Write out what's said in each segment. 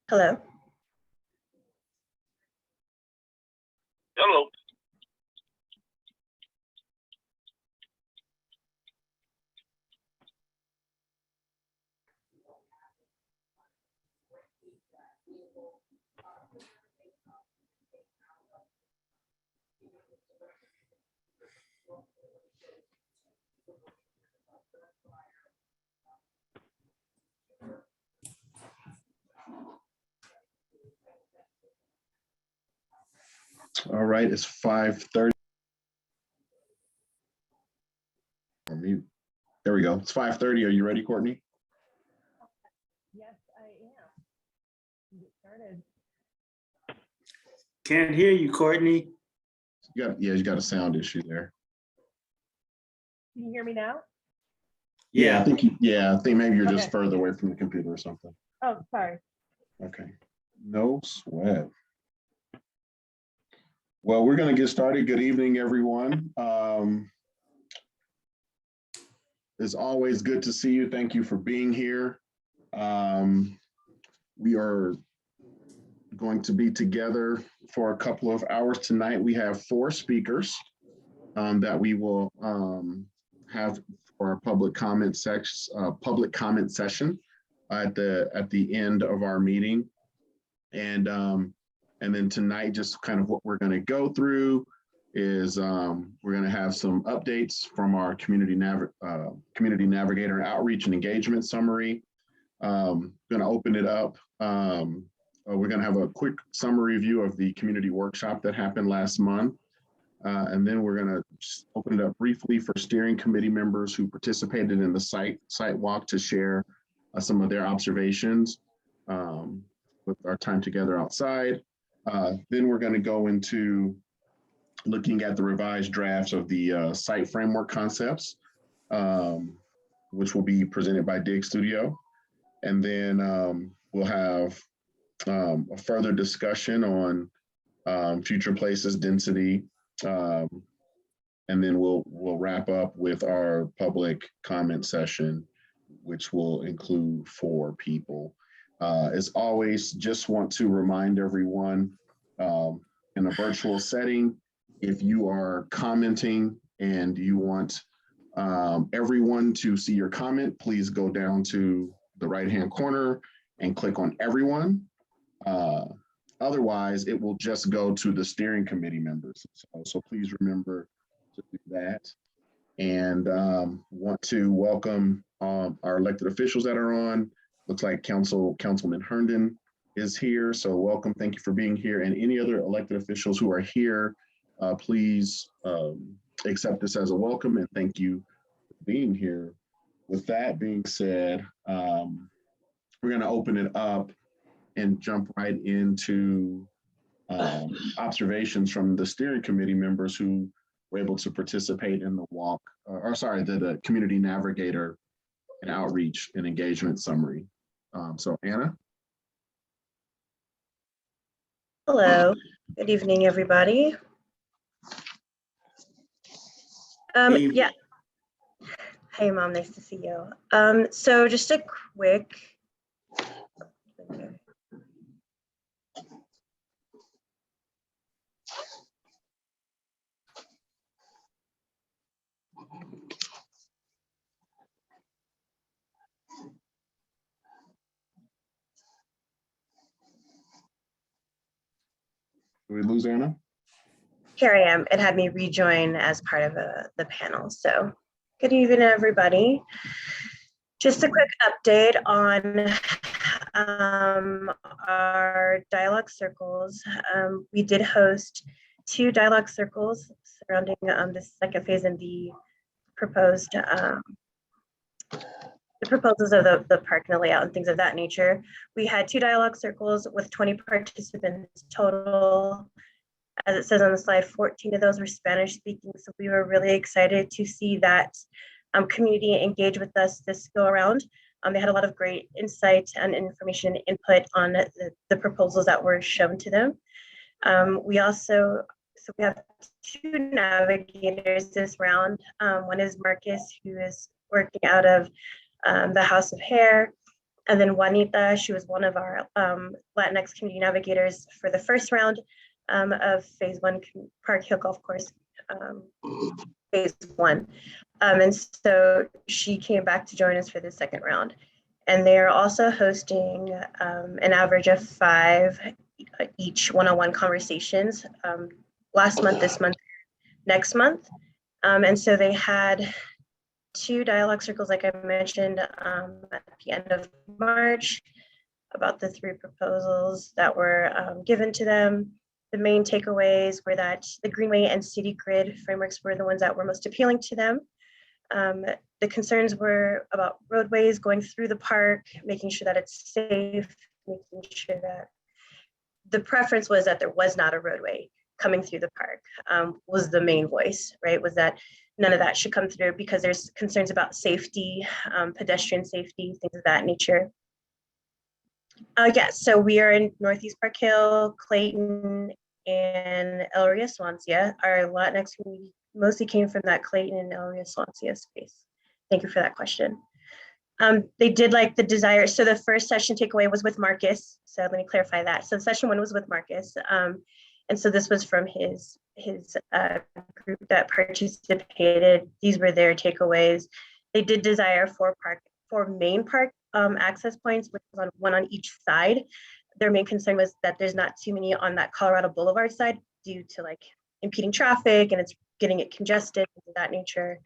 Hello. Hello. All right, it's 5:30. There we go. It's 5:30. Are you ready, Courtney? Yes, I am. Get started. Can't hear you, Courtney. You got a sound issue there. Can you hear me now? I think maybe you're just Okay. further away from the computer or something. Oh, sorry. Okay, no sweat. Well, we're going to get started. Good evening, everyone. It's always good to see you. Thank you for being here. We are going to be together for a couple of hours tonight. We have 4 speakers that we will have for our public comment session at the end of our meeting. And then tonight, just kind of what we're going to go through is we're going to have some updates from our community navigator outreach and engagement summary. Going to open it up. We're going to have a quick summary review of the community workshop that happened last month. And then we're going to open it up briefly for steering committee members who participated in the site walk to share some of their observations with our time together outside. Then we're going to go into looking at the revised drafts of the site framework concepts, which will be presented by Dig Studio. And then we'll have a further discussion on future places, density, and then we'll wrap up with our public comment session, which will include 4 people. As always, just want to remind everyone in a virtual setting, if you are commenting and you want everyone to see your comment, please go down to the right-hand corner and click on everyone. Otherwise, it will just go to the steering committee members. So please remember to do that. And want to welcome our elected officials that are on. Looks like Councilman Herndon is here. So welcome, thank you for being here. And any other elected officials who are here, please accept this as a welcome and thank you for being here. With that being said, we're going to open it up and jump right into observations from the steering committee members who were able to participate in the walk, the community navigator and outreach and engagement summary. So Anna. Hello. Good evening, everybody. Yeah. Hey, Mom. Nice to see you. So just a quick. Did we lose Anna? Here I am. It had me rejoin as part of the panel. So good evening, everybody. Just a quick update on our dialogue circles. We did host 2 dialogue circles surrounding the second phase in the proposed the proposals of the park and the layout and things of that nature. We had 2 dialogue circles with 20 participants total. As it says on the slide, 14 of those were Spanish speaking. So we were really excited to see that community engage with us this go around. They had a lot of great insight and information input on the proposals that were shown to them. We have 2 navigators this round. One is Marcus, who is working out of the House of Hair, And then Juanita, she was one of our Latinx community navigators for the first round of phase one Park Hill Golf Course phase one. And so she came back to join us for the second round. And they are also hosting an average of 5 each one-on-one conversations last month, this month, next month. And so they had 2 dialogue circles, like I mentioned, at the end of March about the 3 proposals that were given to them. The main takeaways were that the Greenway and City Grid frameworks were the ones that were most appealing to them. The concerns were about roadways going through the park, making sure that it's safe, making sure that the preference was that there was not a roadway coming through the park, was the main voice, right? Was that none of that should come through because there's concerns about safety, pedestrian safety, things of that nature. Yes, so we are in Northeast Park Hill, Clayton, and El Rio Swansea. Our Latinx community mostly came from that Clayton and El Rio Swansea space. Thank you for that question. They did like the desire. So the first session takeaway was with Marcus. So let me clarify that. So session 1 was with Marcus. And so this was from his group that participated. These were their takeaways. They did desire 4 main park access points, which was one on each side. Their main concern was that there's not too many on that Colorado Boulevard side due to like impeding traffic and it's getting it congested, things of that nature.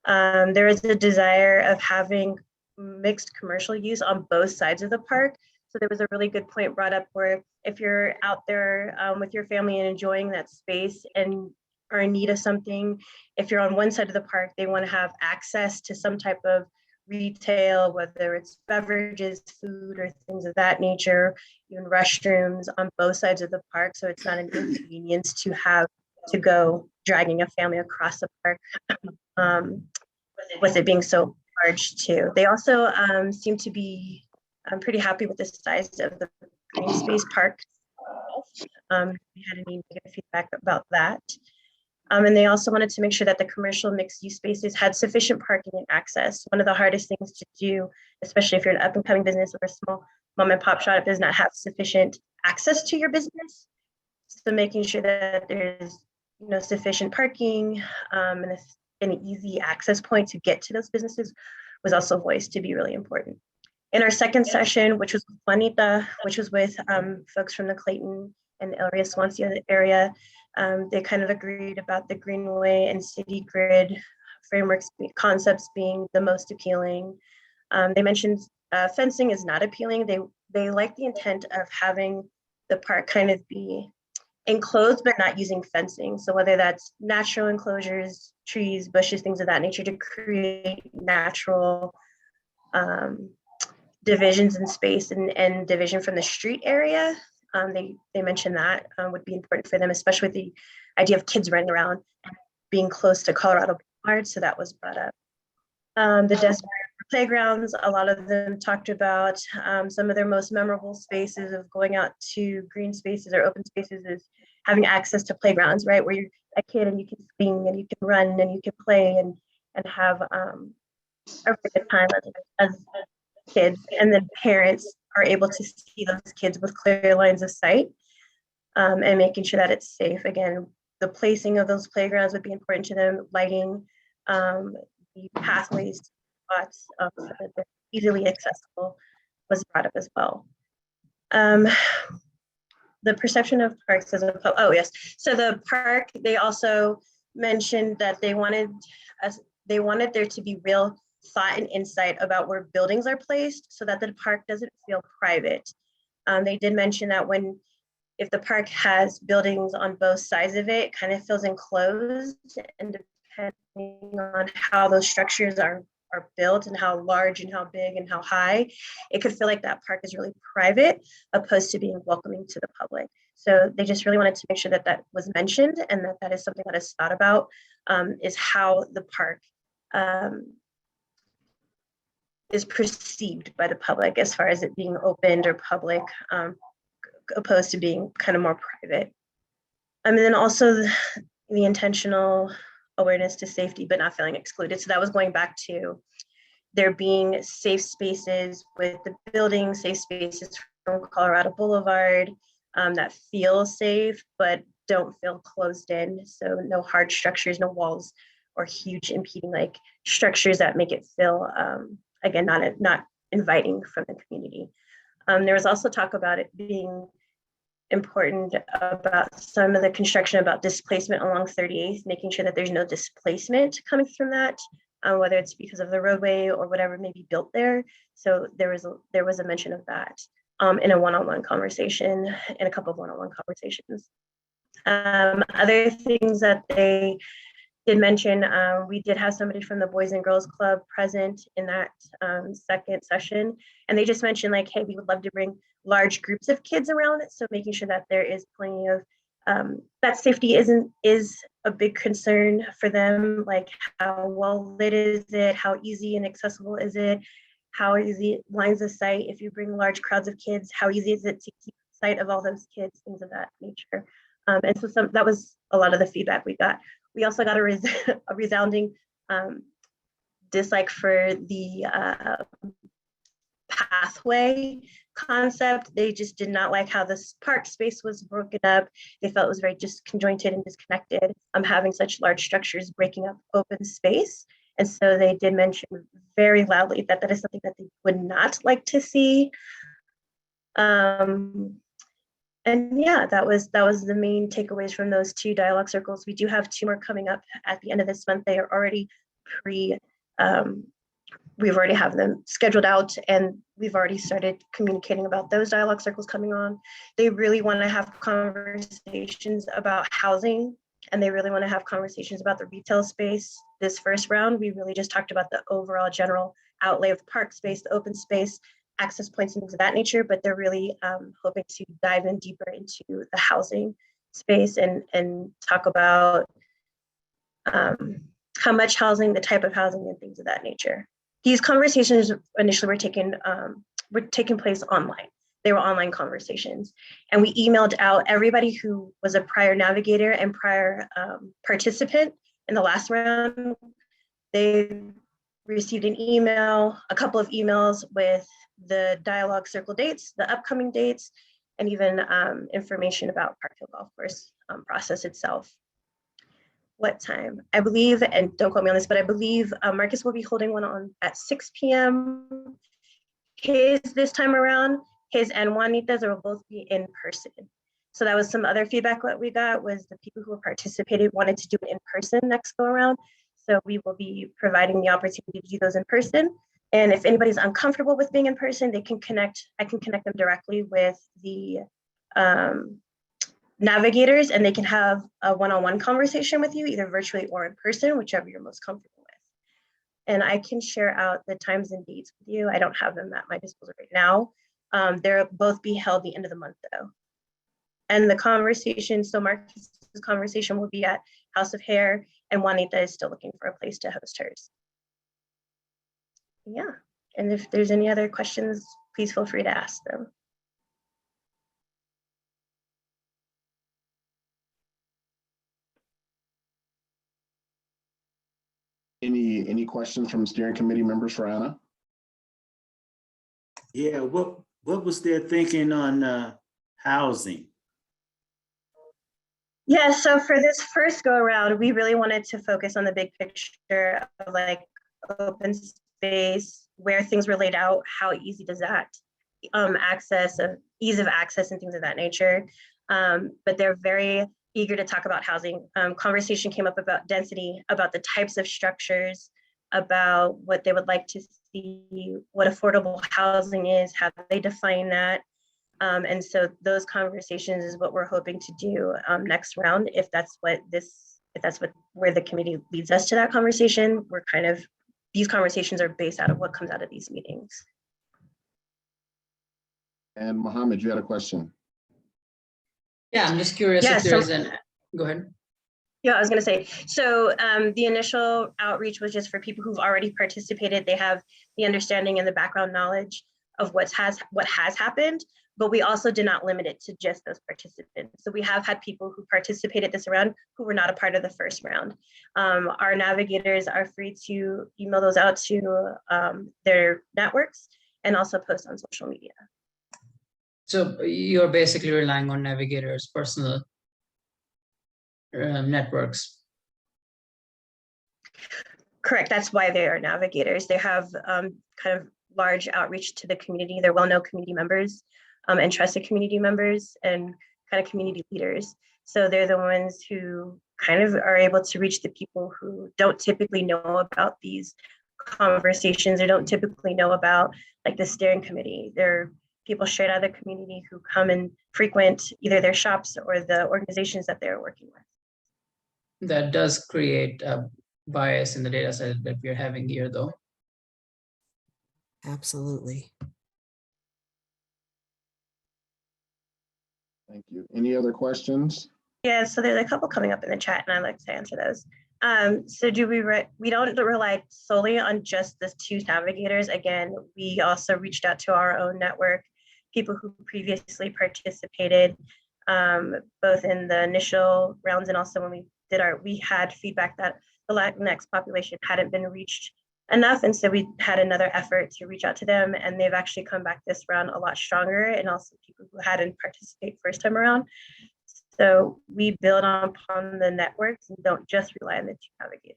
There is a desire of having mixed commercial use on both sides of the park. So there was a really good point brought up where if you're out there with your family and enjoying that space and are in need of something, if you're on one side of the park, they want to have access to some type of retail, whether it's beverages, food, or things of that nature, even restrooms on both sides of the park. So it's not an inconvenience to have to go dragging a family across the park with it being so large too. They also seem to be pretty happy with the size of the green space park. We had any negative feedback about that. And they also wanted to make sure that the commercial mixed use spaces had sufficient parking and access. One of the hardest things to do, especially if you're an up and coming business or a small mom and pop shop, does not have sufficient access to your business. So making sure that there's sufficient parking and an easy access point to get to those businesses was also voiced to be really important. In our second session, which was with Juanita, which was with folks from the Clayton and El Rio Swansea area, they kind of agreed about the Greenway and City Grid frameworks concepts being the most appealing. They mentioned fencing is not appealing. They like the intent of having the park kind of be enclosed, but not using fencing. So whether that's natural enclosures, trees, bushes, things of that nature to create natural divisions in space and division from the street area. They mentioned that would be important for them, especially with the idea of kids running around and being close to Colorado Boulevard. So that was brought up. The desert playgrounds, a lot of them talked about some of their most memorable spaces of going out to green spaces or open spaces is having access to playgrounds, right? Where you're a kid and you can swing and you can run and you can play and have a really good time as kids. And then parents are able to see those kids with clear lines of sight and making sure that it's safe. Again, the placing of those playgrounds would be important to them, lighting, the pathways to spots so that they're easily accessible was brought up as well. The perception of parks as a, oh yes. So the park, they also mentioned that they wanted there to be real thought and insight about where buildings are placed so that the park doesn't feel private. They did mention that if the park has buildings on both sides of it, it kind of feels enclosed, and depending on how those structures are built and how large and how big and how high, it could feel like that park is really private opposed to being welcoming to the public. So they just really wanted to make sure that that was mentioned and that is something that is thought about, is how the park is perceived by the public as far as it being opened or public, opposed to being kind of more private. And then also the intentional awareness to safety, but not feeling excluded. So that was going back to there being safe spaces with the building, safe spaces from Colorado Boulevard that feel safe, but don't feel closed in. So no hard structures, no walls or huge impeding like structures that make it feel, again, not inviting from the community. There was also talk about it being important about some of the construction about displacement along 38th, making sure that there's no displacement coming from that, whether it's because of the roadway or whatever may be built there. So there was a mention of that in a one-on-one conversation, in a couple of one-on-one conversations. Other things that they did mention, we did have somebody from the Boys and Girls Club present in that second session, and they just mentioned like, hey, we would love to bring large groups of kids around it, so making sure that there is plenty of that safety is a big concern for them, like how well lit is it, how easy and accessible is it, how easy lines of sight if you bring large crowds of kids, how easy is it to keep sight of all those kids, things of that nature. And so that was a lot of the feedback we got. We also got a resounding dislike for the pathway concept. They just did not like how this park space was broken up. They felt it was very disconjointed and disconnected, having such large structures breaking up open space. And so they did mention very loudly that that is something that they would not like to see. And yeah, that was the main takeaways from those 2 dialogue circles. We do have 2 more coming up at the end of this month. They are already we've already have them scheduled out, and we've already started communicating about those dialogue circles coming on. They really want to have conversations about housing, and they really want to have conversations about the retail space. This first round, we really just talked about the overall general outlay of park space, the open space, access points and things of that nature, but they're really hoping to dive in deeper into the housing space and talk about how much housing, the type of housing and things of that nature. These conversations initially were taking place online. They were online conversations. And we emailed out everybody who was a prior navigator and prior participant in the last round. They received an email, a couple of emails with the dialogue circle dates, the upcoming dates, and even information about Parkfield Golf Course process itself. What time? I believe, and don't quote me on this, but I believe Marcus will be holding one on at 6 p.m. His this time around, his and Juanita's will both be in person. So that was some other feedback that we got, was the people who participated wanted to do it in person next go around. So we will be providing the opportunity to do those in person. And if anybody's uncomfortable with being in person, they can connect. I can connect them directly with the navigators, and they can have a one-on-one conversation with you, either virtually or in person, whichever you're most comfortable with. And I can share out the times and dates with you. I don't have them at my disposal right now. They'll both be held the end of the month though. And the conversation, so Marcus's conversation will be at House of Hair, and Juanita is still looking for a place to host hers. Yeah, and if there's any other questions, please feel free to ask them. Any questions from steering committee members for Anna? Yeah, what was their thinking on housing? Yeah, so for this first go around, we really wanted to focus on the big picture of like open space, where things were laid out, how easy does that access, ease of access and things of that nature. But they're very eager to talk about housing. Conversation came up about density, about the types of structures, about what they would like to see, what affordable housing is, how they define that. And so those conversations is what we're hoping to do next round. If that's where the committee leads us to that conversation, these conversations are based out of what comes out of these meetings. And Mohammed, you had a question. Yeah, I'm just curious if there's go ahead. Yeah, I was going to say, so the initial outreach was just for people who've already participated. They have the understanding and the background knowledge of what has happened. but we also did not limit it to just those participants. So we have had people who participated this round who were not a part of the first round. Our navigators are free to email those out to their networks and also post on social media. So you're basically relying on navigators' personal networks. Correct. That's why they are navigators. They have kind of large outreach to the community. They're well-known community members and trusted community members and kind of community leaders. So they're the ones who kind of are able to reach the people who don't typically know about these conversations or don't typically know about like the steering committee. They're people straight out of the community who come and frequent either their shops or the organizations that they're working with. That does create a bias in the data set that we're having here, though. Absolutely. Thank you. Any other questions? Yeah, so there's a couple coming up in the chat and I'd like to answer those. So we don't rely solely on just the 2 navigators. Again, we also reached out to our own network, people who previously participated, both in the initial rounds and also when we had feedback that the Latinx population hadn't been reached enough. And so we had another effort to reach out to them, and they've actually come back this round a lot stronger, and also people who hadn't participated first time around. So we build upon the networks and don't just rely on the 2 navigators.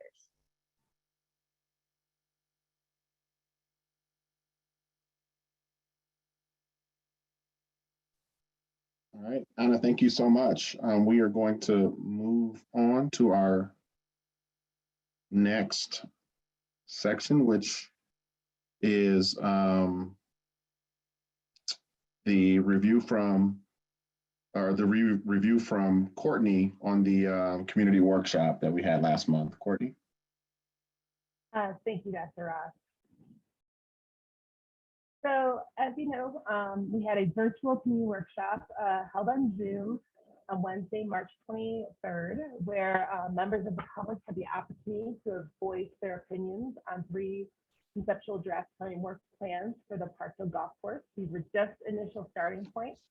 All right, Anna, thank you so much. We are going to move on to our next section, which is the review from Courtney on the community workshop that we had last month. Courtney. Thank you, Dr. Ross. So as you know, we had a virtual community workshop held on Zoom on Wednesday, March 23rd, where members of the public had the opportunity to voice their opinions on 3 conceptual draft framework plans for the Parkville Golf Course. These were just initial starting points.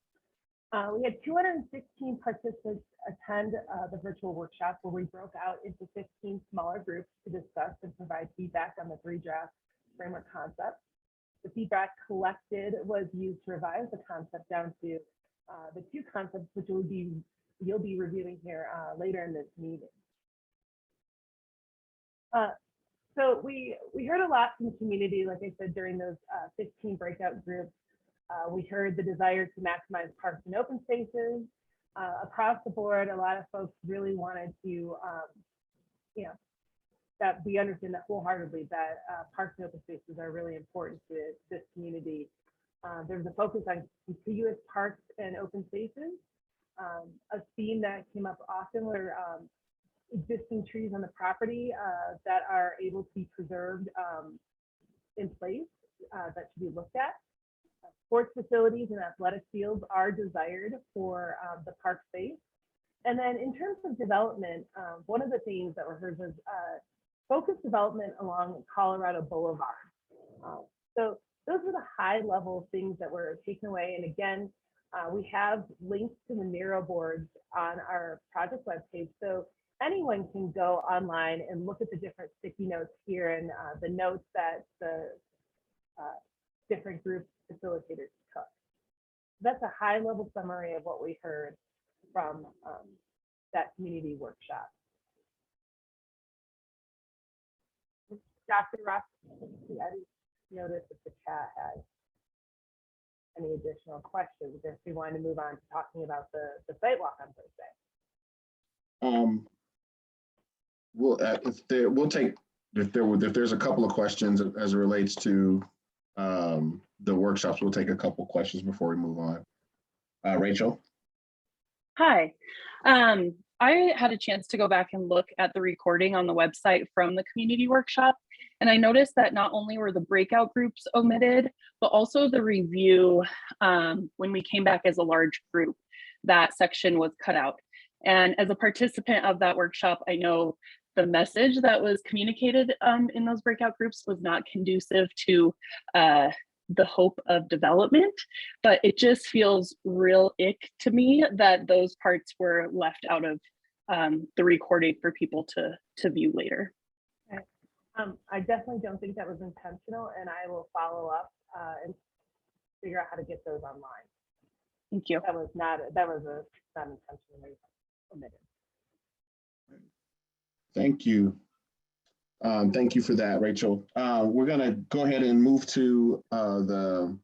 We had 216 participants attend the virtual workshop, where we broke out into 15 smaller groups to discuss and provide feedback on the 3 draft framework concepts. The feedback collected was used to revise the concept down to the 2 concepts, which you'll be reviewing here later in this meeting. So we heard a lot from the community, like I said, during those 15 breakout groups. We heard the desire to maximize parks and open spaces. Across the board, a lot of folks really wanted to, that we understand that wholeheartedly that parks and open spaces are really important to this community. There's a focus on contiguous parks and open spaces. A theme that came up often were existing trees on the property that are able to be preserved in place that should be looked at. Sports facilities and athletic fields are desired for the park space. And then in terms of development, one of the themes that were heard was focused development along Colorado Boulevard. So those were the high level things that were taken away. And again, we have links to the Miro boards on our project webpage. So anyone can go online and look at the different sticky notes here and the notes that the different group facilitators took. That's a high level summary of what we heard from that community workshop. Dr. Ross, I didn't notice if the chat had any additional questions, if we wanted to move on to talking about the site walk on Thursday. If there's a couple of questions as it relates to the workshops, we'll take a couple of questions before we move on. Rachel. Hi. I had a chance to go back and look at the recording on the website from the community workshop, and I noticed that not only were the breakout groups omitted, but also the review when we came back as a large group, that section was cut out. And as a participant of that workshop, I know the message that was communicated in those breakout groups was not conducive to the hope of development, but it just feels real ick to me that those parts were left out of the recording for people to view later. I definitely don't think that was intentional, and I will follow up and figure out how to get those online. Thank you. That was not intentionally omitted. Thank you. Thank you for that, Rachel. We're gonna go ahead and move to the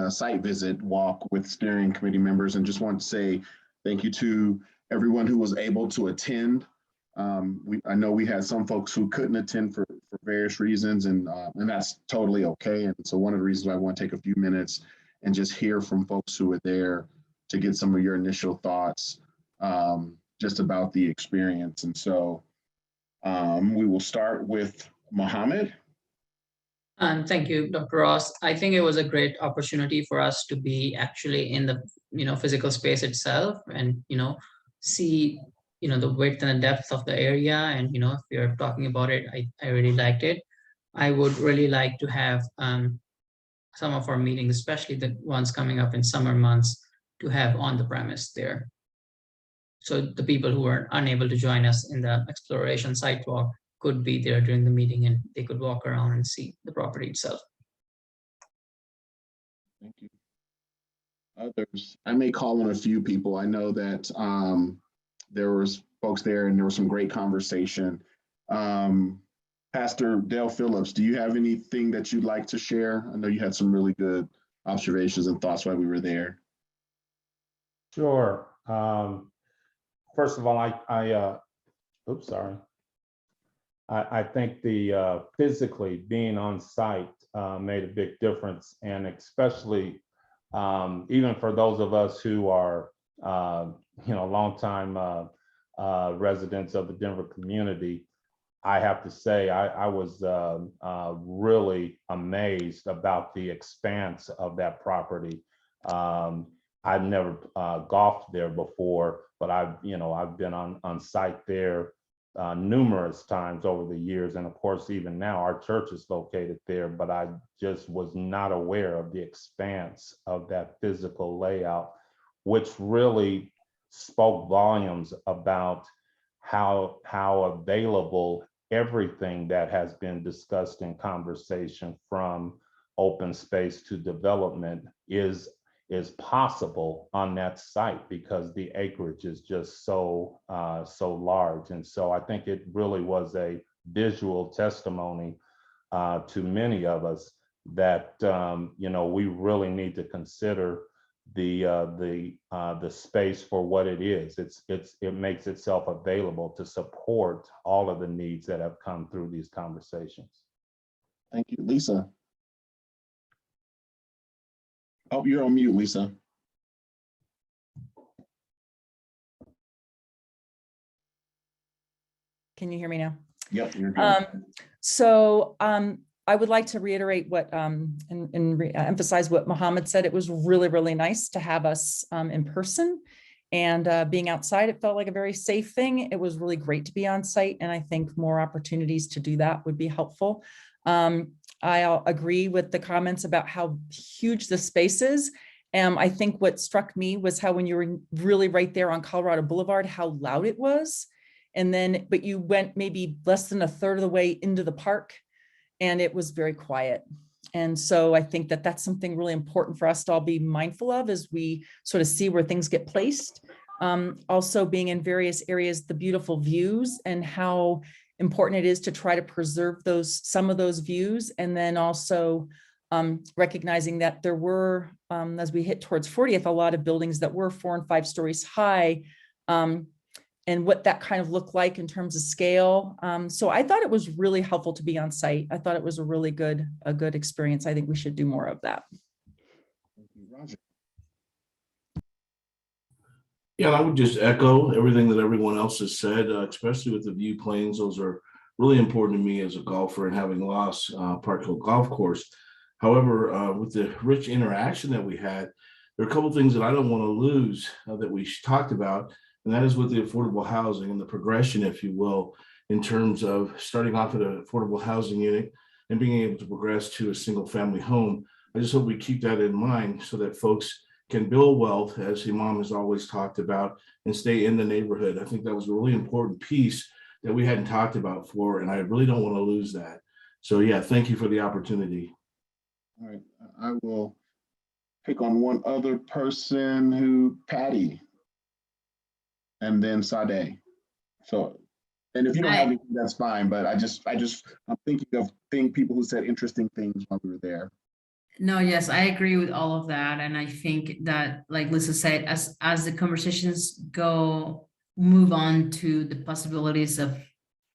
site visit walk with steering committee members, and just want to say thank you to everyone who was able to attend. I know we had some folks who couldn't attend for various reasons, and that's totally okay. And so one of the reasons why I want to take a few minutes and just hear from folks who were there to get some of your initial thoughts just about the experience. And so we will start with Mohammed. And thank you, Dr. Ross. I think it was a great opportunity for us to be actually in the physical space itself, and see the width and the depth of the area. And if you're talking about it, I really liked it. I would really like to have some of our meetings, especially the ones coming up in summer months, to have on the premise there. So the people who are unable to join us in the exploration site walk could be there during the meeting, and they could walk around and see the property itself. Thank you. Others, I may call on a few people. I know that there was folks there and there was some great conversation. Pastor Dale Phillips, do you have anything that you'd like to share? I know you had some really good observations and thoughts while we were there. Sure. First of all, I think the physically being on site made a big difference, and especially even for those of us who are longtime residents of the Denver community. I have to say I was really amazed about the expanse of that property. I've never golfed there before, but I've been on site there numerous times over the years. And of course, even now our church is located there, but I just was not aware of the expanse of that physical layout, which really spoke volumes about how available everything that has been discussed in conversation, from open space to development, is possible on that site, because the acreage is just so large. And so I think it really was a visual testimony to many of us that we really need to consider the space for what it is. It makes itself available to support all of the needs that have come through these conversations. Thank you, Lisa. Oh, you're on mute, Lisa. Can you hear me now? Yep, you're good. I would like to reiterate what and emphasize what Mohammed said. It was really, really nice to have us in person, and being outside, it felt like a very safe thing. It was really great to be on site, and I think more opportunities to do that would be helpful. I agree with the comments about how huge the space is. I think what struck me was how, when you were really right there on Colorado Boulevard, how loud it was. But you went maybe less than a third of the way into the park, and it was very quiet. And so I think that that's something really important for us to all be mindful of as we sort of see where things get placed. Also, being in various areas, the beautiful views, and how important it is to try to preserve some of those views. And then also recognizing that there were, as we hit towards 40th, a lot of buildings that were 4 and 5 stories high, and what that kind of looked like in terms of scale. So I thought it was really helpful to be on site. I thought it was a really good experience. I think we should do more of that. Thank you, Roger. Yeah, I would just echo everything that everyone else has said, especially with the view planes. Those are really important to me as a golfer, and having lost Park Hill Golf Course. However, with the rich interaction that we had, there are a couple of things that I don't want to lose that we talked about, and that is with the affordable housing and the progression, if you will, in terms of starting off at an affordable housing unit and being able to progress to a single family home. I just hope we keep that in mind so that folks can build wealth, as Imam has always talked about, and stay in the neighborhood. I think that was a really important piece that we hadn't talked about before, and I really don't want to lose that. So yeah, thank you for the opportunity. All right, I will pick on one other person Patty, and then Sade. So, and if you don't have anything, that's fine, but I'm thinking of people who said interesting things while we were there. No, yes, I agree with all of that. And I think that, like Lisa said, as the conversations move on to the possibilities of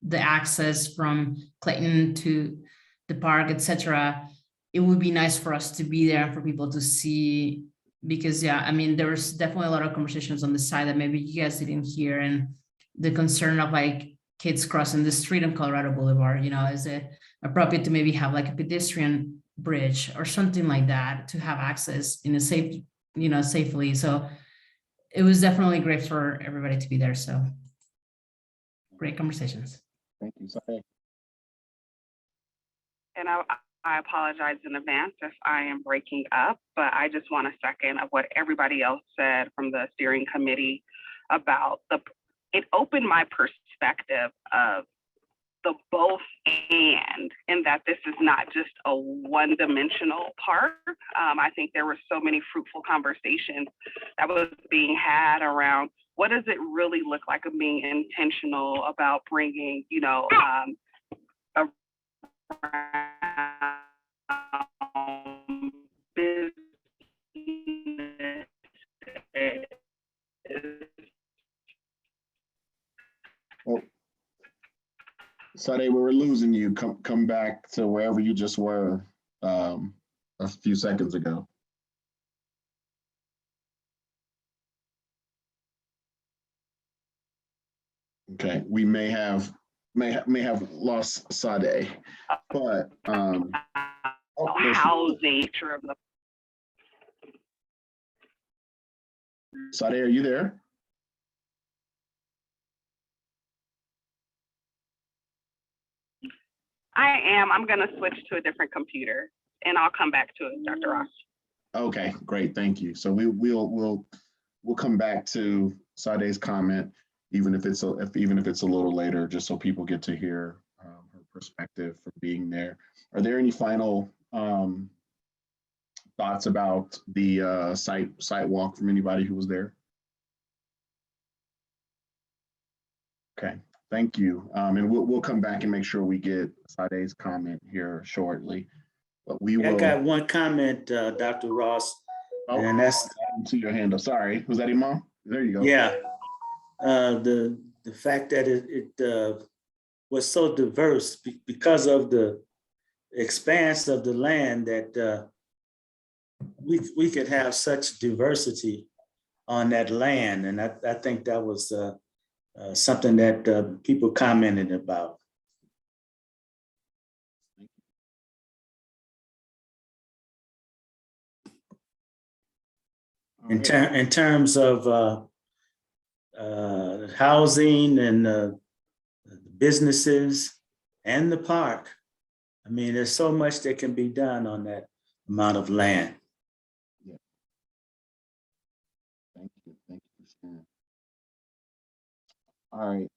the access from Clayton to the park, etc., it would be nice for us to be there and for people to see, because yeah, I mean, there was definitely a lot of conversations on the side that maybe you guys didn't hear, and the concern of like kids crossing the street on Colorado Boulevard, is it appropriate to maybe have like a pedestrian bridge or something like that to have access in a safe, safely. So it was definitely great for everybody to be there. So great conversations. Thank you. Sorry. And I apologize in advance if I am breaking up, but I just want a second of what everybody else said from the steering committee about it opened my perspective of the both and that this is not just a one-dimensional park. I think there were so many fruitful conversations that was being had around what does it really look like of being intentional about bringing, business. Oh. Sade, we were losing you. Come back to wherever you just were a few seconds ago. Okay, we may have lost Sade, but how the nature of the Sade, are you there? I am. I'm going to switch to a different computer, and I'll come back to it, Dr. Ross. Okay, great, thank you. So we'll come back to Sade's comment, even if it's a little later, just so people get to hear her perspective from being there. Are there any final thoughts about the site walk from anybody who was there? Okay. Thank you. And we'll come back and make sure we get Sade's comment here shortly. But we will. I got one comment, Dr. Ross, and that's to your hand. Sorry, was that Imam? There you go. Yeah, the fact that it was so diverse because of the expanse of the land that we could have such diversity on that land, and I think that was something that people commented about. In terms of housing and businesses and the park, I mean, there's so much that can be done on that amount of land. Yeah. Thank you for sharing. All right,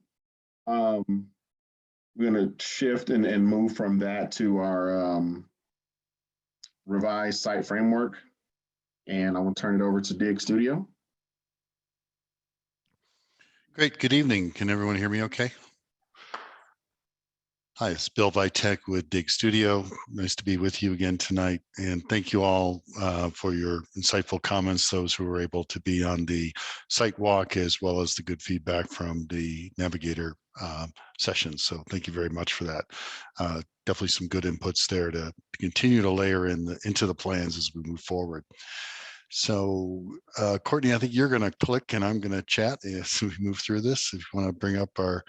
we're going to shift and move from that to our revised site framework. And I will turn it over to Dig Studio. Great, good evening. Can everyone hear me okay? Hi, it's Bill Vitek with Dig Studio. Nice to be with you again tonight. And thank you all for your insightful comments, those who were able to be on the site walk, as well as the good feedback from the Navigator sessions. So thank you very much for that. Definitely some good inputs there to continue to layer into the plans as we move forward. So Courtney, I think you're going to click and I'm going to chat as we move through this. If you want to bring up our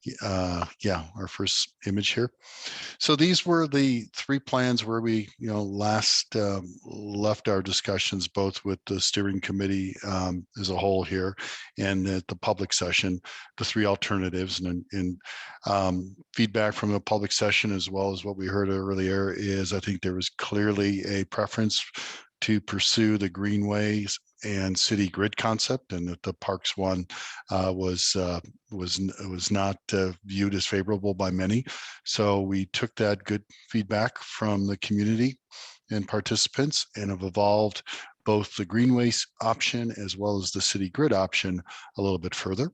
yeah, our first image here. So these were the 3 plans where we, last left our discussions, both with the steering committee as a whole here and at the public session, the 3 alternatives, and feedback from the public session, as well as what we heard earlier, is I think there was clearly a preference to pursue the greenways and city grid concept, and that the parks one was not viewed as favorable by many. So we took that good feedback from the community and participants and have evolved both the greenways option as well as the city grid option a little bit further.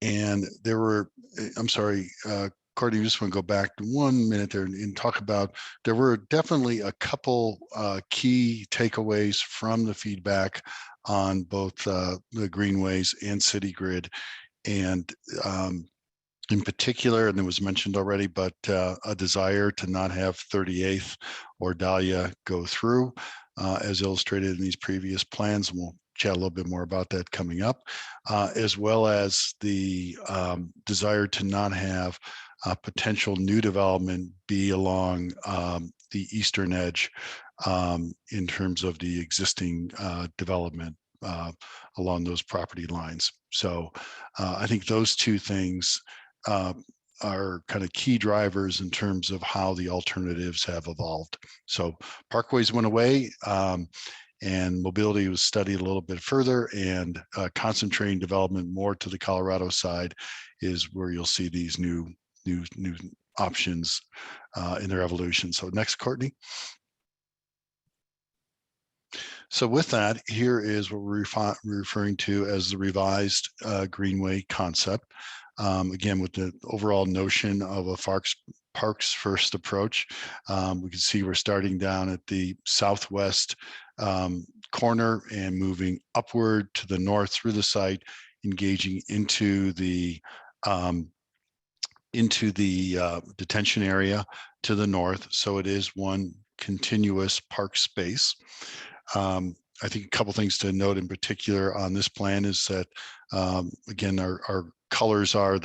And there were, I'm sorry, Courtney, you just want to go back 1 minute there and talk about, there were definitely a couple key takeaways from the feedback on both the greenways and city grid. And in particular, and it was mentioned already, but a desire to not have 38th or Dahlia go through, as illustrated in these previous plans. And we'll chat a little bit more about that coming up, as well as the desire to not have potential new development be along the eastern edge in terms of the existing development along those property lines. So I think those 2 things are kind of key drivers in terms of how the alternatives have evolved. So parkways went away, and mobility was studied a little bit further, and concentrating development more to the Colorado side is where you'll see these new options in their evolution. So next, Courtney. So with that, here is what we're referring to as the revised greenway concept. Again, with the overall notion of a parks first approach. We can see we're starting down at the southwest corner and moving upward to the north through the site, engaging into the detention area to the north. So it is one continuous park space. I think a couple things to note in particular on this plan is that, again, our colors are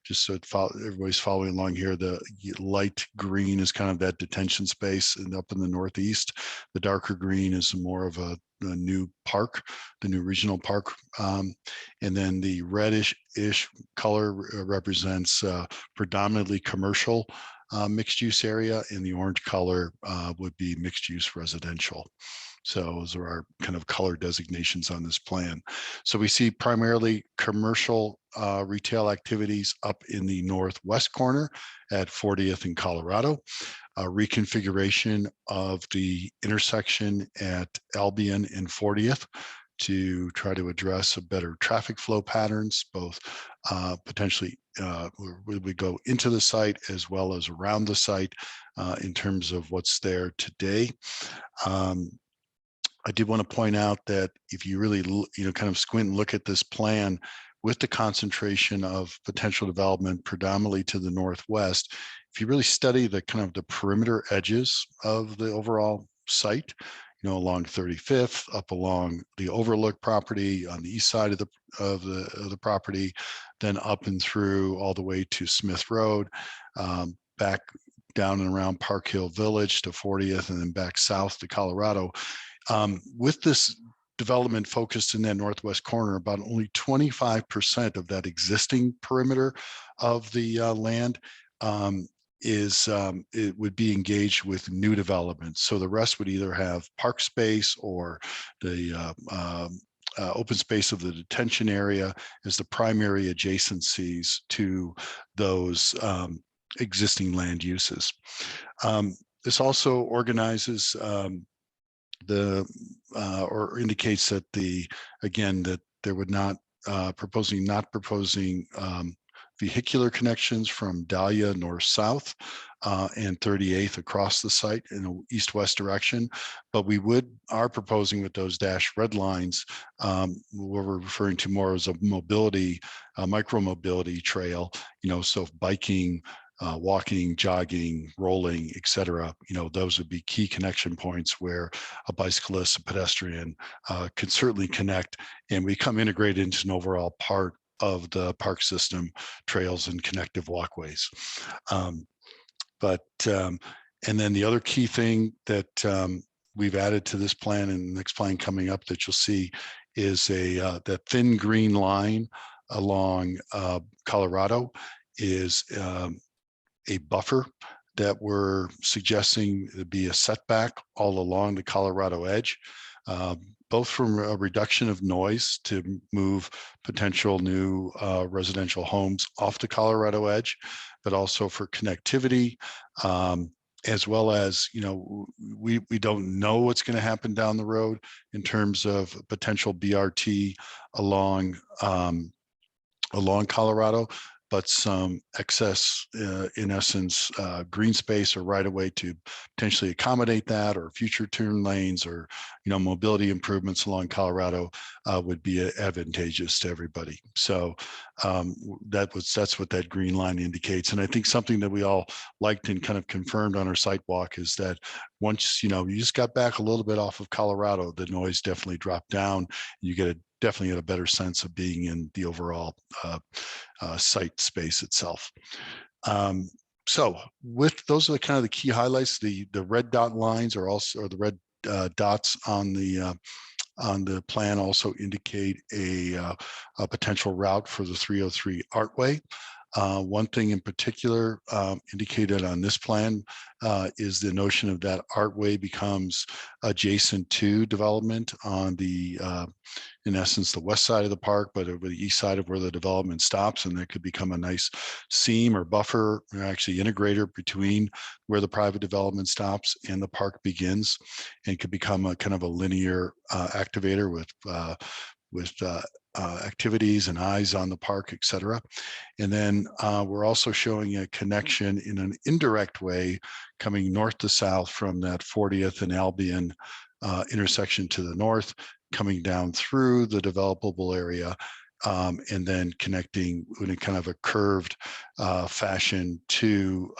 just so everybody's following along here, the light green is kind of that detention space and up in the northeast. The darker green is more of a new park, the new regional park. And then the reddish-ish color represents predominantly commercial mixed use area, and the orange color would be mixed use residential. So those are our kind of color designations on this plan. So we see primarily commercial retail activities up in the northwest corner at 40th and Colorado. A reconfiguration of the intersection at Albion and 40th to try to address a better traffic flow patterns, both potentially where we go into the site as well as around the site in terms of what's there today. I did want to point out that if you really, kind of squint and look at this plan with the concentration of potential development predominantly to the northwest, if you really study the kind of the perimeter edges of the overall site, along 35th, up along the Overlook property on the east side of the property, then up and through all the way to Smith Road, back down and around Park Hill Village to 40th, and then back south to Colorado. With this development focused in that northwest corner, about only 25% of that existing perimeter of the land it would be engaged with new development. So the rest would either have park space or the open space of the detention area as the primary adjacencies to those existing land uses. This also organizes or indicates that that there would not proposing vehicular connections from Dahlia north-south and 38th across the site in an east-west direction, but we are proposing with those dashed red lines what we're referring to more as a mobility, micro-mobility trail, so biking, walking, jogging, rolling, etc. Those would be key connection points where a bicyclist, a pedestrian can certainly connect and become integrated into an overall of the park system, trails and connective walkways. And then the other key thing that we've added to this plan and the next plan coming up that you'll see is that thin green line along Colorado is a buffer that we're suggesting to be a setback all along the Colorado edge, both from a reduction of noise to move potential new residential homes off the Colorado edge, but also for connectivity, as well as, we don't know what's going to happen down the road in terms of potential BRT along Colorado, but some excess, in essence, green space or right of way to potentially accommodate that, or future turn lanes, or mobility improvements along Colorado would be advantageous to everybody. So that's what that green line indicates. And I think something that we all liked and kind of confirmed on our site walk is that once you just got back a little bit off of Colorado, the noise definitely dropped down. You definitely get a better sense of being in the overall site space itself. So with those are the key highlights. The red dot lines are also, or the red dots on the plan also indicate a potential route for the 303 Artway. One thing in particular indicated on this plan is the notion of that Artway becomes adjacent to development on the, in essence, the west side of the park, but over the east side of where the development stops, and that could become a nice seam or buffer, or actually integrator between where the private development stops and the park begins, and could become a kind of a linear activator with activities and eyes on the park, et cetera. And then we're also showing a connection in an indirect way coming north to south from that 40th and Albion intersection to the north, coming down through the developable area, and then connecting in a kind of a curved fashion to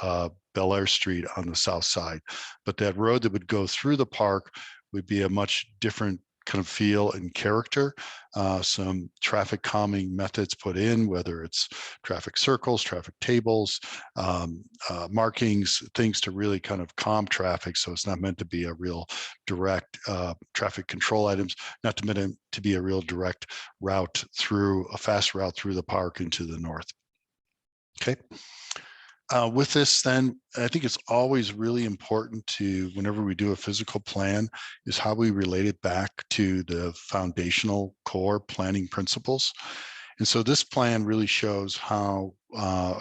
Bel Air Street on the south side. But that road that would go through the park would be a much different kind of feel and character. Some traffic calming methods put in, whether it's traffic circles, traffic tables, markings, things to really kind of calm traffic. So it's not meant to be a real direct traffic control items, not meant to be a real direct route through, a fast route through the park into the north. Okay. With this, then, I think it's always really important to, whenever we do a physical plan, is how we relate it back to the foundational core planning principles. And so this plan really shows how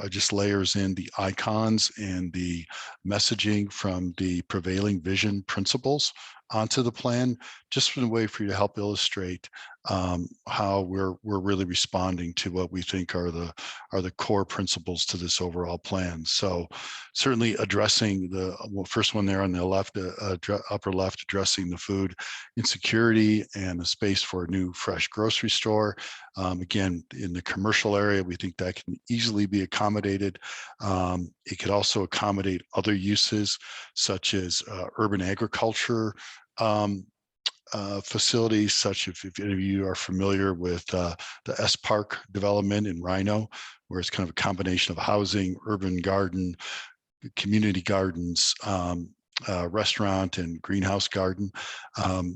it just layers in the icons and the messaging from the prevailing vision principles onto the plan, just in a way for you to help illustrate how we're really responding to what we think are the core principles to this overall plan. So certainly addressing the first one there on the left, upper left, addressing the food insecurity and the space for a new fresh grocery store. Again, in the commercial area, we think that can easily be accommodated. It could also accommodate other uses such as urban agriculture facilities, such if any of you are familiar with the S Park development in Rhino, where it's kind of a combination of housing, urban garden, community gardens, restaurant and greenhouse garden,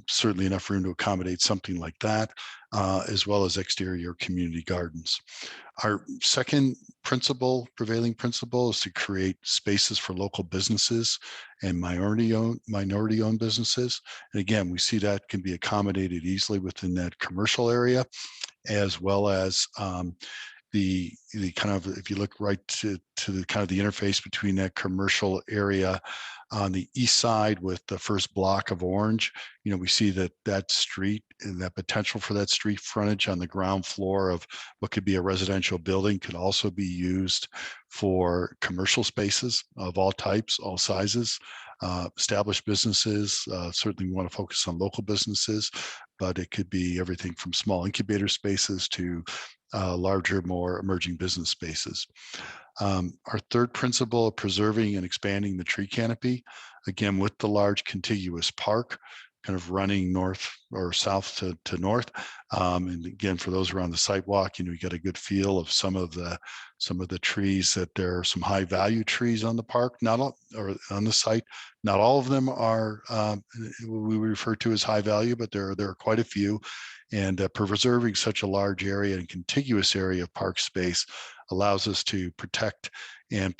certainly enough room to accommodate something like that, as well as exterior community gardens. Our second prevailing principle is to create spaces for local businesses and minority-owned businesses. And again, we see that can be accommodated easily within that commercial area, as well as the kind of, if you look right to the kind of the interface between that commercial area on the east side with the first block of orange, we see that street and that potential for that street frontage on the ground floor of what could be a residential building could also be used for commercial spaces of all types, all sizes, established businesses. Certainly we want to focus on local businesses, but it could be everything from small incubator spaces to larger, more emerging business spaces. Our third principle of preserving and expanding the tree canopy, again, with the large contiguous park, kind of running north or south to north. And again, for those who are on the sidewalk, you get a good feel of some of the trees, that there are some high value trees on the park, not all, or on the site. Not all of them are we refer to as high value, but there are quite a few. And preserving such a large area and contiguous area of park space allows us to protect and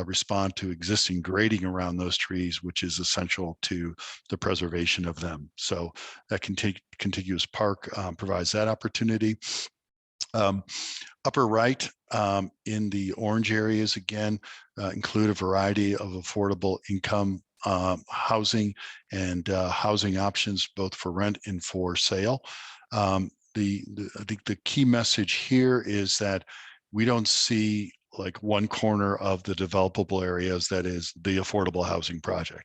respond to existing grading around those trees, which is essential to the preservation of them. So that contiguous park provides that opportunity. Upper right, in the orange areas, again, include a variety of affordable income housing and housing options, both for rent and for sale. I think the key message here is that we don't see like one corner of the developable areas that is the affordable housing project.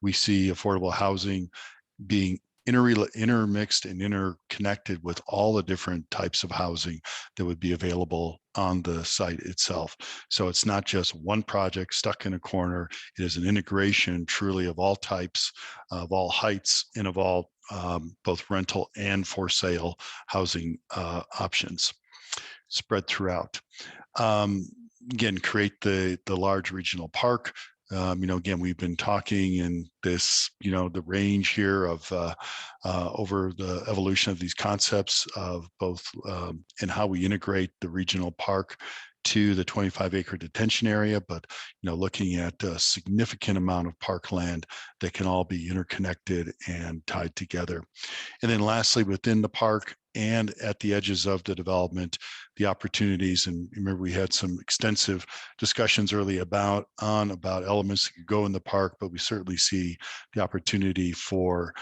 We see affordable housing being intermixed and interconnected with all the different types of housing that would be available on the site itself. So it's not just one project stuck in a corner. It is an integration truly of all types, of all heights, and of all both rental and for sale housing options spread throughout. Again, create the large regional park. Again, we've been talking in this, the range here of over the evolution of these concepts of both and how we integrate the regional park to the 25-acre detention area, but looking at a significant amount of parkland that can all be interconnected and tied together. And then lastly, within the park and at the edges of the development, the opportunities, and remember we had some extensive discussions early about elements that could go in the park, but we certainly see the opportunity for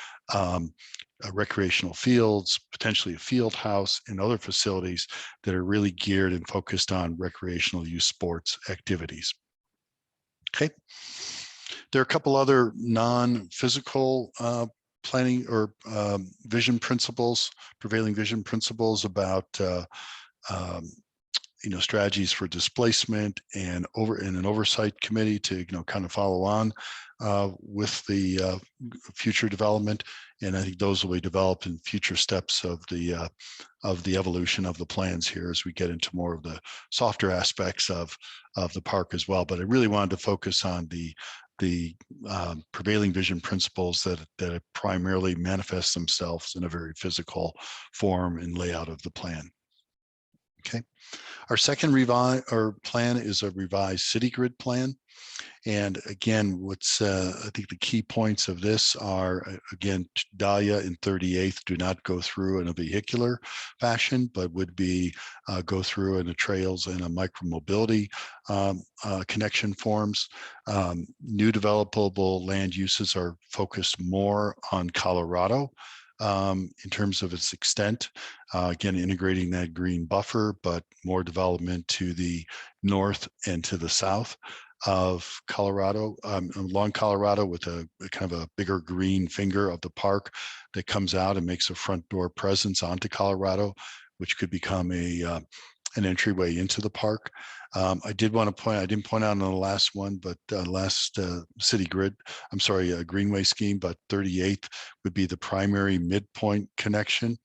recreational fields, potentially a field house, and other facilities that are really geared and focused on recreational use sports activities. Okay. There are a couple other non-physical planning or vision principles, prevailing vision principles about strategies for displacement and an oversight committee to kind of follow on with the future development. And I think those will be developed in future steps of the evolution of the plans here as we get into more of the softer aspects of the park as well. But I really wanted to focus on the prevailing vision principles that primarily manifest themselves in a very physical form and layout of the plan. Okay, our second plan is a revised city grid plan. And again, what's I think the key points of this are, again, Dahlia and 38th do not go through in a vehicular fashion, but would be go through in the trails and a micromobility connection forms. New developable land uses are focused more on Colorado in terms of its extent, again, integrating that green buffer, but more development to the north and to the south of Colorado, along Colorado, with a kind of a bigger green finger of the park that comes out and makes a front door presence onto Colorado, which could become an entryway into the park. I did want to point, I didn't point out on the last one, but last city grid, I'm sorry, Greenway scheme, but 38th would be the primary midpoint connection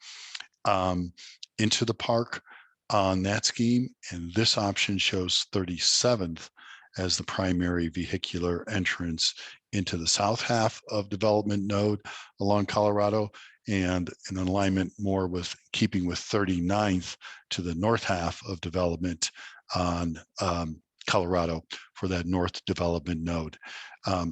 into the park on that scheme. And this option shows 37th as the primary vehicular entrance into the south half of development node along Colorado, and an alignment more with keeping with 39th to the north half of development on Colorado for that north development node.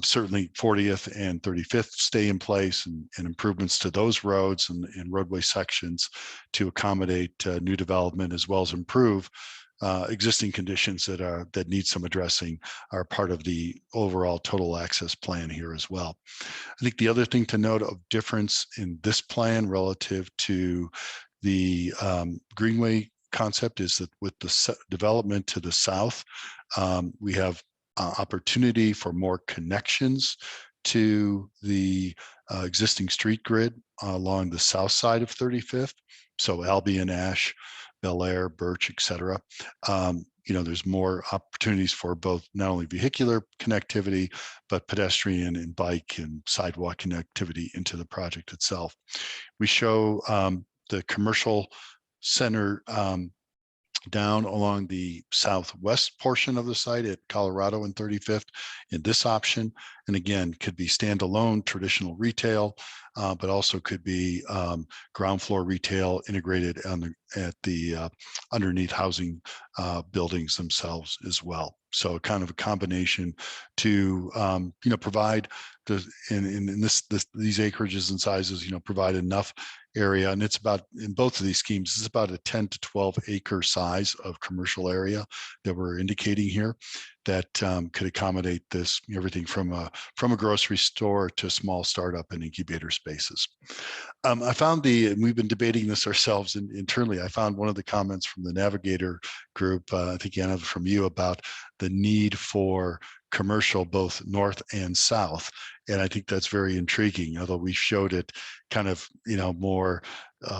Certainly 40th and 35th stay in place, and improvements to those roads and roadway sections to accommodate new development, as well as improve existing conditions that need some addressing, are part of the overall total access plan here as well. I think the other thing to note of difference in this plan relative to the Greenway concept is that with the development to the south, we have opportunity for more connections to the existing street grid along the south side of 35th. So Albion, Ash, Bel Air, Birch, et cetera. there's more opportunities for both not only vehicular connectivity, but pedestrian and bike and sidewalk connectivity into the project itself. We show the commercial center down along the southwest portion of the site at Colorado and 35th in this option. And again, could be standalone traditional retail, but also could be ground floor retail integrated at the underneath housing buildings themselves as well. So kind of a combination to provide these acreages and sizes, provide enough area. And it's about, in both of these schemes, it's about a 10 to 12 acre size of commercial area that we're indicating here that could accommodate this, everything from a grocery store to small startup and incubator spaces. I found and we've been debating this ourselves internally, I found one of the comments from the Navigator group, I think Anna, from you, about the need for commercial both north and south. And I think that's very intriguing, although we showed it kind of, more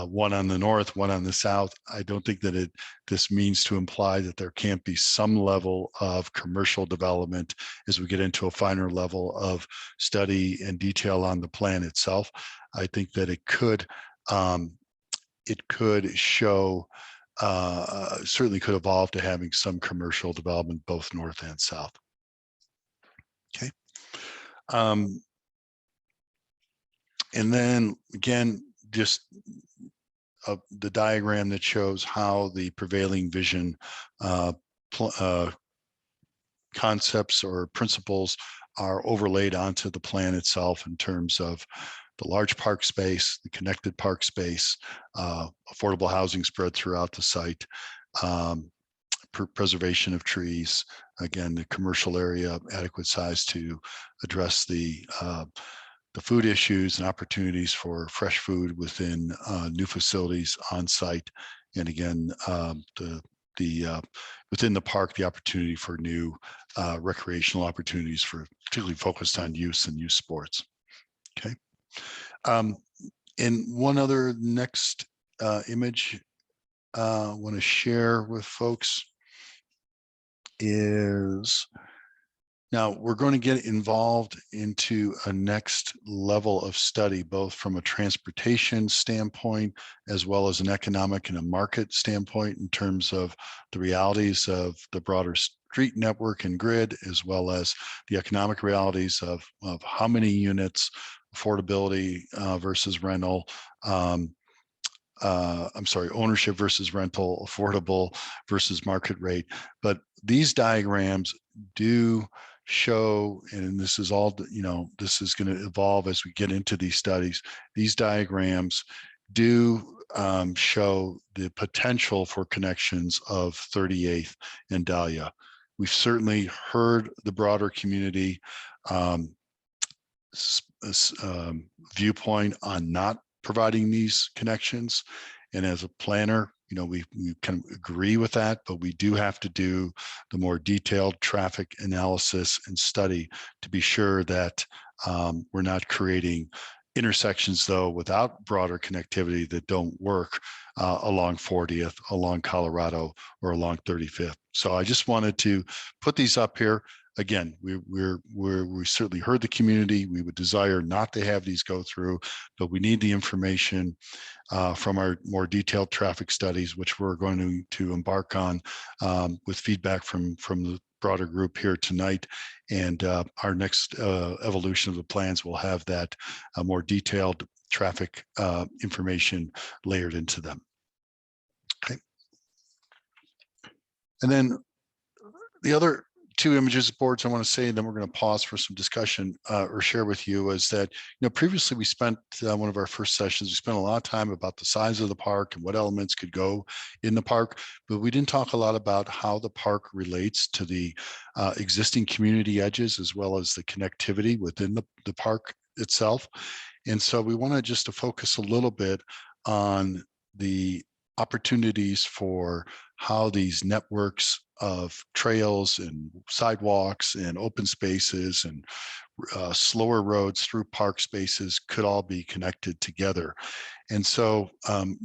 one on the north, one on the south. I don't think that this means to imply that there can't be some level of commercial development as we get into a finer level of study and detail on the plan itself. I think that it could show, certainly could evolve to having some commercial development both north and south. Okay. And then again, just the diagram that shows how the prevailing vision concepts or principles are overlaid onto the plan itself in terms of the large park space, the connected park space, affordable housing spread throughout the site, preservation of trees, again, the commercial area, adequate size to address the food issues and opportunities for fresh food within new facilities on site. And again, within the park, the opportunity for new recreational opportunities particularly focused on youth and youth sports. Okay. And one other next image I want to share with folks is, now we're going to get involved into a next level of study, both from a transportation standpoint, as well as an economic and a market standpoint in terms of the realities of the broader street network and grid, as well as the economic realities of how many units, affordability versus rental, ownership versus rental, affordable versus market rate. But these diagrams do show, and this is all, this is going to evolve as we get into these studies. These diagrams do show the potential for connections of 38th and Dahlia. We've certainly heard the broader community viewpoint on not providing these connections. And as a planner, we can agree with that, but we do have to do the more detailed traffic analysis and study to be sure that we're not creating intersections, though, without broader connectivity that don't work along 40th, along Colorado, or along 35th. So I just wanted to put these up here. Again, we certainly heard the community. We would desire not to have these go through, but we need the information from our more detailed traffic studies, which we're going to embark on with feedback from the broader group here tonight. And our next evolution of the plans will have that more detailed traffic information layered into them. Okay. And then the other two images boards I want to say, and then we're going to pause for some discussion or share with you, is that previously we spent one of our first sessions, we spent a lot of time about the size of the park and what elements could go in the park, but we didn't talk a lot about how the park relates to the existing community edges, as well as the connectivity within the park itself. And so we want to focus a little bit on the opportunities for how these networks of trails and sidewalks and open spaces and slower roads through park spaces could all be connected together. And so,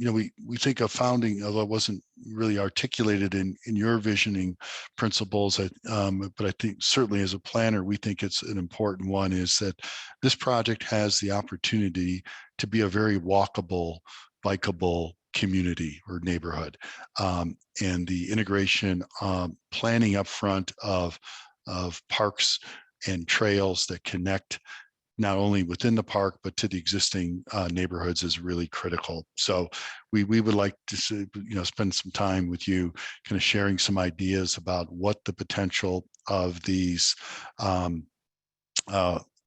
we think of founding, although it wasn't really articulated in your visioning principles, but I think certainly as a planner, we think it's an important one, is that this project has the opportunity to be a very walkable, bikeable community or neighborhood. And the integration planning up front of parks and trails that connect not only within the park, but to the existing neighborhoods is really critical. So we would like to spend some time with you kind of sharing some ideas about what the potential of these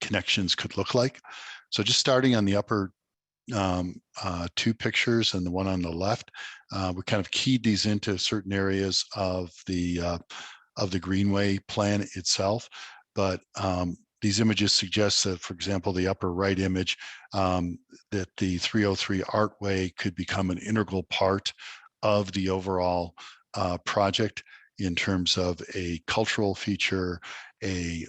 connections could look like. So just starting on the upper two pictures and the one on the left, we kind of keyed these into certain areas of the Greenway plan itself. But these images suggest that, for example, the upper right image, that the 303 Artway could become an integral part of the overall project in terms of a cultural feature, an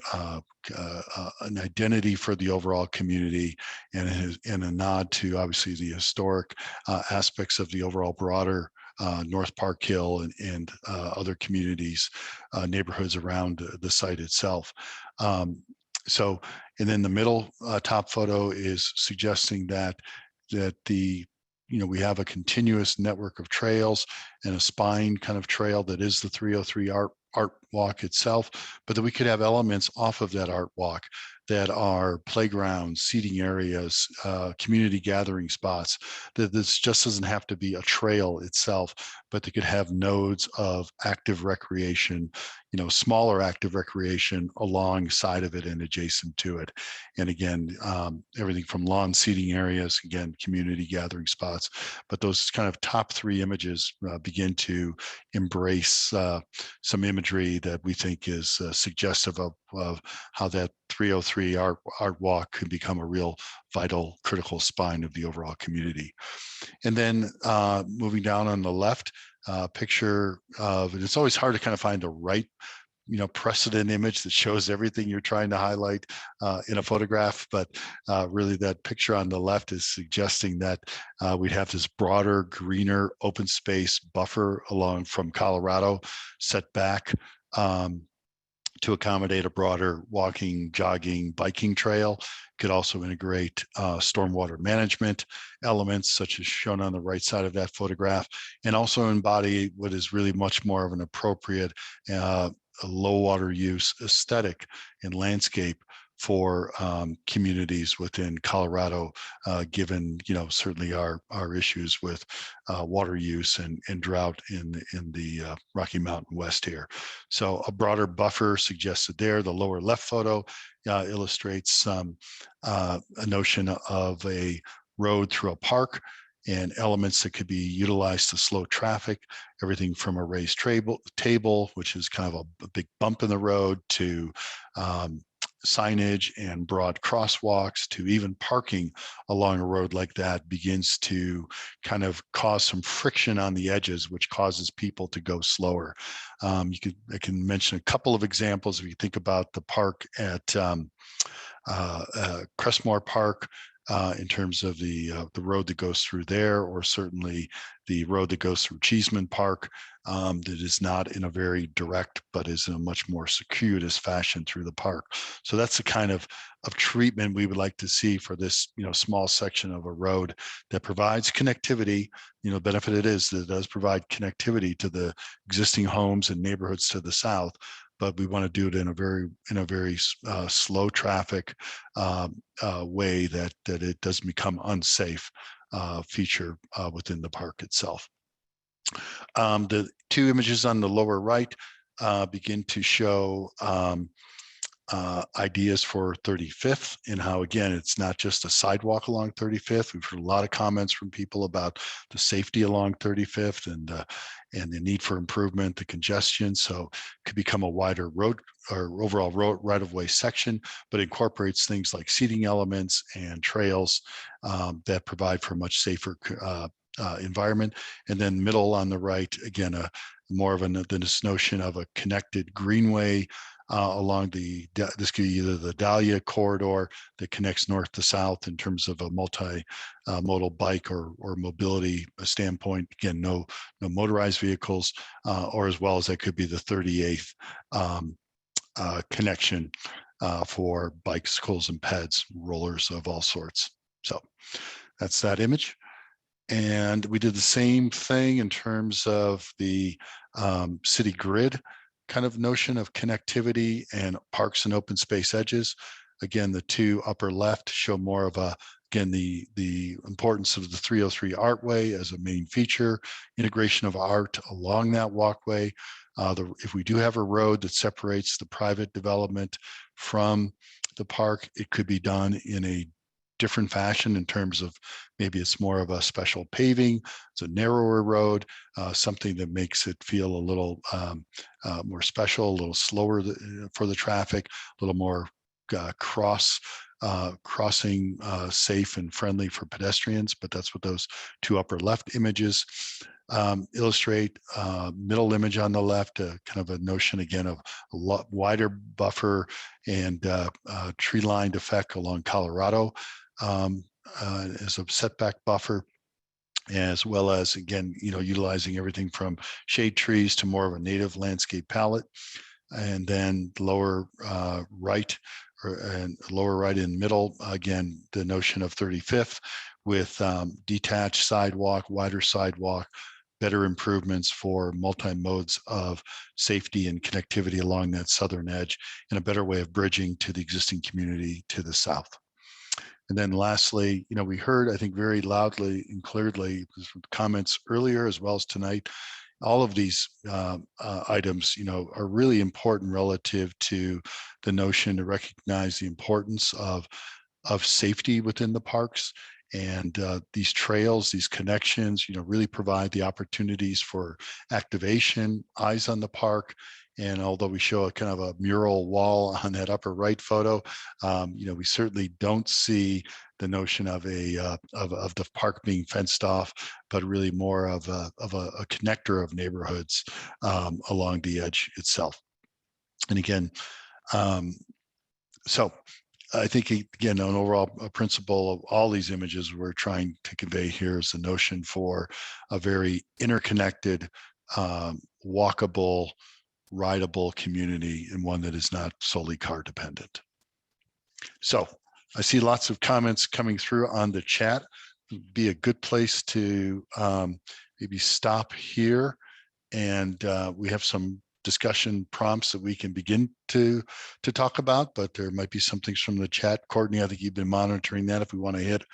identity for the overall community, and a nod to obviously the historic aspects of the overall broader North Park Hill and other communities, neighborhoods around the site itself. So, and then the middle top photo is suggesting that we have a continuous network of trails and a spine kind of trail that is the 303 art walk itself, but that we could have elements off of that art walk that are playgrounds, seating areas, community gathering spots, that this just doesn't have to be a trail itself, but they could have nodes of active recreation, smaller active recreation alongside of it and adjacent to it. And again, everything from lawn seating areas, again, community gathering spots, but those kind of top three images begin to embrace some imagery that we think is suggestive of how that 303 art walk could become a real vital, critical spine of the overall community. And then moving down on the left, picture of, and it's always hard to kind of find the right precedent image that shows everything you're trying to highlight in a photograph, but really that picture on the left is suggesting that we'd have this broader, greener open space buffer along from Colorado set back to accommodate a broader walking, jogging, biking trail. Could also integrate stormwater management elements, such as shown on the right side of that photograph, and also embody what is really much more of an appropriate low water use aesthetic and landscape for communities within Colorado, given certainly our issues with water use and drought in the Rocky Mountain West here. So a broader buffer suggested there. The lower left photo illustrates a notion of a road through a park and elements that could be utilized to slow traffic, everything from a raised table, which is kind of a big bump in the road, to signage and broad crosswalks, to even parking along a road like that begins to kind of cause some friction on the edges, which causes people to go slower. I can mention a couple of examples. If you think about the park at Crestmore Park, in terms of the road that goes through there, or certainly the road that goes through Cheeseman Park, that is not in a very direct, but is in a much more circuitous fashion through the park. So that's the kind of treatment we would like to see for this, small section of a road that provides connectivity. The benefit it is that it does provide connectivity to the existing homes and neighborhoods to the south, but we want to do it in a very slow traffic way that it doesn't become unsafe feature within the park itself. The two images on the lower right begin to show ideas for 35th, and how, again, it's not just a sidewalk along 35th. We've heard a lot of comments from people about the safety along 35th and the need for improvement, the congestion. So it could become a wider road or overall road right-of-way section, but incorporates things like seating elements and trails that provide for a much safer environment. And then middle on the right, again, more of this notion of a connected greenway along this could be either the Dahlia corridor that connects north to south in terms of a multi-modal bike or mobility standpoint. Again, no motorized vehicles, or as well as that could be the 38th connection for bicycles and peds, rollers of all sorts. So that's that image. And we did the same thing in terms of the city grid kind of notion of connectivity and parks and open space edges. Again, the two upper left show more of again, the importance of the 303 Artway as a main feature, integration of art along that walkway. If we do have a road that separates the private development from the park, it could be done in a different fashion in terms of maybe it's more of a special paving, it's a narrower road, something that makes it feel a little more special, a little slower for the traffic, a little more crossing safe and friendly for pedestrians. But that's what those two upper left images illustrate. Middle image on the left, kind of a notion again of a lot wider buffer and tree lined effect along Colorado as a setback buffer, as well as, again, utilizing everything from shade trees to more of a native landscape palette. And then lower right and lower right in middle, again, the notion of 35th with detached sidewalk, wider sidewalk, better improvements for multi-modes of safety and connectivity along that southern edge, and a better way of bridging to the existing community to the south. And then lastly, we heard, I think, very loudly and clearly comments earlier as well as tonight, all of these items, are really important relative to the notion to recognize the importance of safety within the parks. And these trails, these connections, really provide the opportunities for activation, eyes on the park. And although we show a kind of a mural wall on that upper right photo, we certainly don't see the notion of of the park being fenced off, but really more of a connector of neighborhoods along the edge itself. And again, so I think, again, an overall principle of all these images we're trying to convey here is the notion for a very interconnected, walkable, rideable community, and one that is not solely car dependent. So I see lots of comments coming through on the chat. It'd be a good place to maybe stop here, and we have some discussion prompts that we can begin to talk about, but there might be some things from the chat. Courtney, I think you've been monitoring that if we want to hit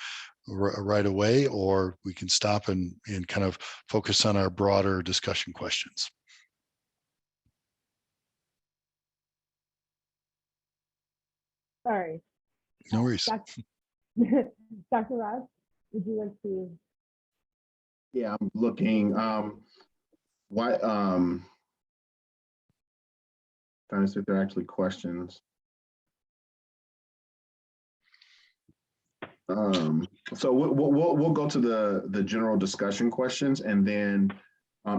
right away, or we can stop and kind of focus on our broader discussion questions. Sorry. No worries. Dr. Ross, would you like to? Yeah, I'm looking. Trying to see if there are actually questions. So we'll go to the general discussion questions, and then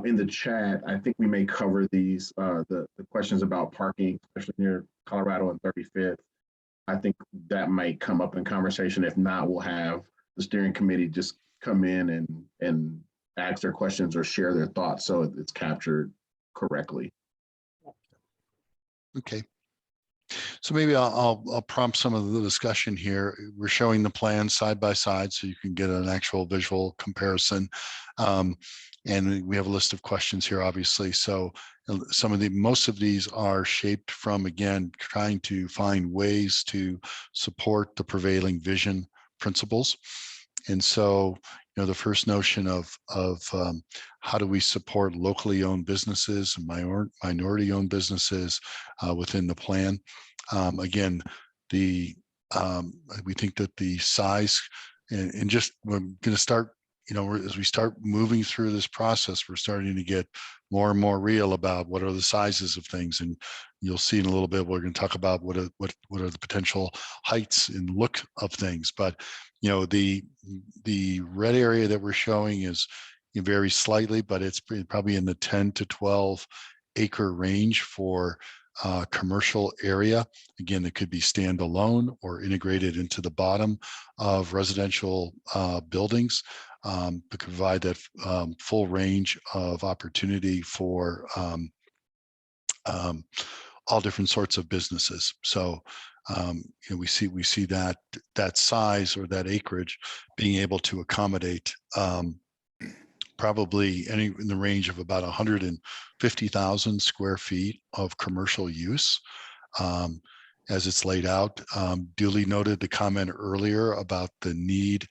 in the chat, I think we may cover these the questions about parking, especially near Colorado and 35th. I think that might come up in conversation. If not, we'll have the steering committee just come in and ask their questions or share their thoughts so it's captured correctly. Okay. So maybe I'll prompt some of the discussion here. We're showing the plans side by side so you can get an actual visual comparison. And we have a list of questions here, obviously. So most of these are shaped from, again, trying to find ways to support the prevailing vision principles. And so, the first notion of how do we support locally owned businesses and minority owned businesses within the plan. Again, we think that the size and just we're going to start, as we start moving through this process, we're starting to get more and more real about what are the sizes of things. And you'll see in a little bit, we're going to talk about what are the potential heights and look of things. But the red area that we're showing is It varies slightly, but it's probably in the 10 to 12 acre range for commercial area. Again, it could be standalone or integrated into the bottom of residential buildings, but could provide that full range of opportunity for all different sorts of businesses. So we see that size or that acreage being able to accommodate probably in the range of about 150,000 square feet of commercial use as it's laid out. Duly noted the comment earlier about the need,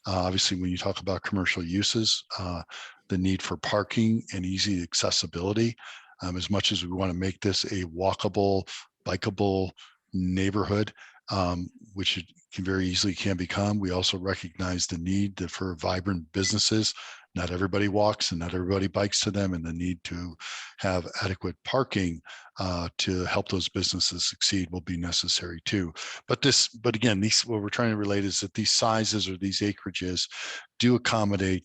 obviously when you talk about commercial uses, the need for parking and easy accessibility. As much as we want to make this a walkable, bikeable neighborhood, which it very easily can become, we also recognize the need for vibrant businesses. Not everybody walks and not everybody bikes to them, and the need to have adequate parking to help those businesses succeed will be necessary too. But again, what we're trying to relate is that these sizes or these acreages do accommodate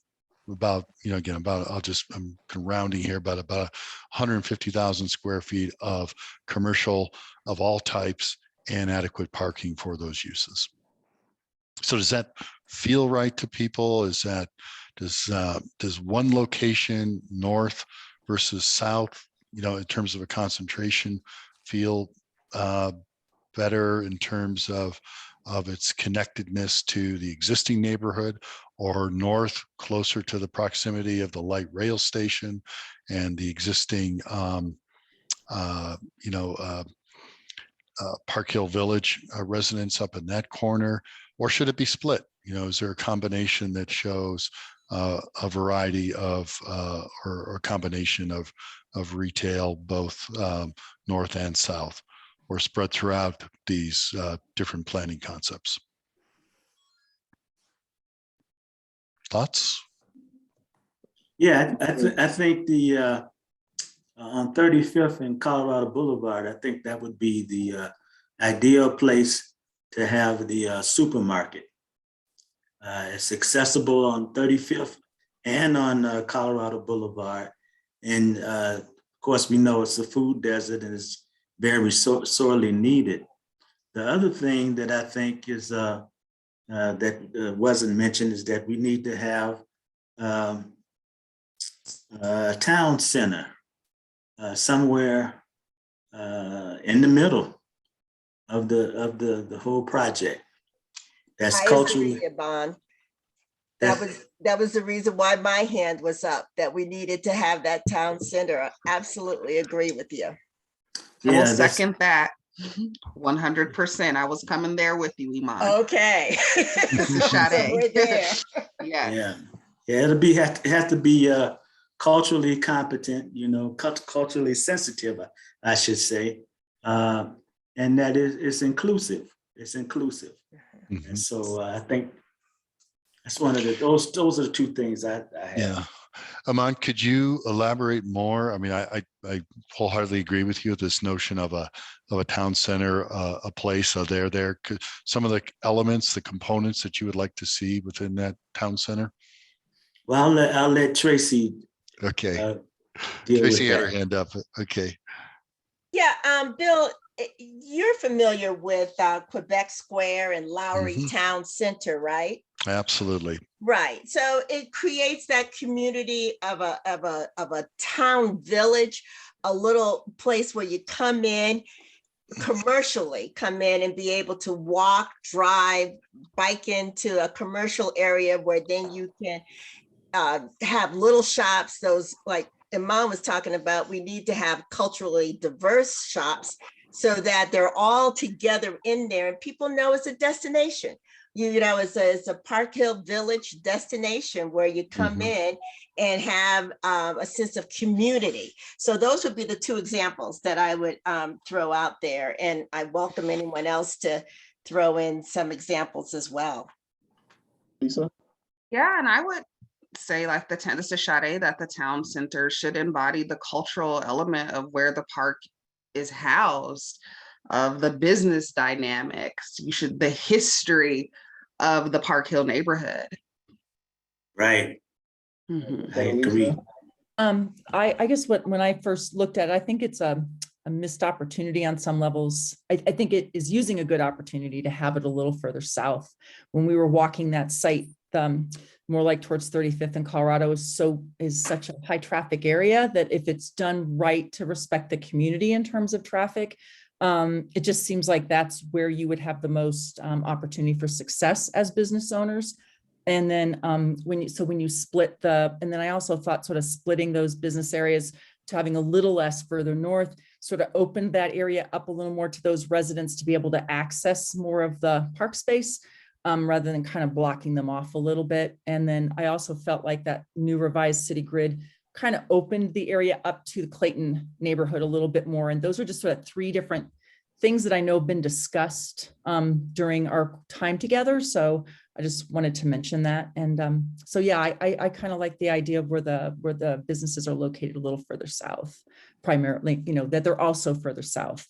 about, I'm rounding here, but about 150,000 square feet of commercial of all types and adequate parking for those uses. So does that feel right to people? Does one location, north versus south, in terms of a concentration, feel better in terms of its connectedness to the existing neighborhood, or north closer to the proximity of the light rail station and the existing Park Hill Village residents up in that corner? Or should it be split? Is there a combination that shows a variety of or a combination of retail, both north and south, or spread throughout these different planning concepts? Thoughts? Yeah, I think the on 35th and Colorado Boulevard, I think that would be the ideal place to have the supermarket. It's accessible on 35th and on Colorado Boulevard. And of course, we know it's a food desert and it's very sorely needed. The other thing that I think is that wasn't mentioned is that we need to have a town center somewhere in the middle of the whole project. That's culturally. Bond. That was the reason why my hand was up, that we needed to have that town center. I absolutely agree with you. I will second that 100%. I was coming there with you, Iman. Okay. This is Sade. We're there. Yes. Yeah. It has to be culturally competent, culturally sensitive, I should say, and that it's inclusive. It's inclusive. Mm-hmm. And so I think that's one of those are the two things I have. Yeah. Iman, could you elaborate more? I mean, I wholeheartedly agree with you with this notion of a town center, a place there. Some of the elements, the components that you would like to see within that town center? Well, I'll let Tracy. Okay. Tracy had her hand up. Okay. Yeah, Bill, you're familiar with Quebec Square and Lowry Town Center, right? Absolutely. Right. So it creates that community of a town village, a little place where you come in, commercially come in and be able to walk, drive, bike into a commercial area where then you can have little shops, those like Iman was talking about. We need to have culturally diverse shops so that they're all together in there and people know it's a destination. It's a Park Hill Village destination where you come in and have a sense of community. So those would be the two examples that I would throw out there. And I welcome anyone else to throw in some examples as well. Lisa? Yeah, and I would say, like this is Sade, that the town center should embody the cultural element of where the park is housed, of the business dynamics, the history of the Park Hill neighborhood. Right. I agree. I guess when I first looked at it, I think it's a missed opportunity on some levels. I think it is using a good opportunity to have it a little further south. When we were walking that site, more like towards 35th and Colorado is such a high traffic area that if it's done right to respect the community in terms of traffic, it just seems like that's where you would have the most opportunity for success as business owners. And then when you split and then I also thought sort of splitting those business areas to having a little less further north sort of opened that area up a little more to those residents to be able to access more of the park space rather than kind of blocking them off a little bit. And then I also felt like that new revised city grid kind of opened the area up to the Clayton neighborhood a little bit more. And those are just sort of three different things that I know have been discussed during our time together. So I just wanted to mention that. And so, yeah, I kind of like the idea of where the businesses are located a little further south, primarily, that they're also further south.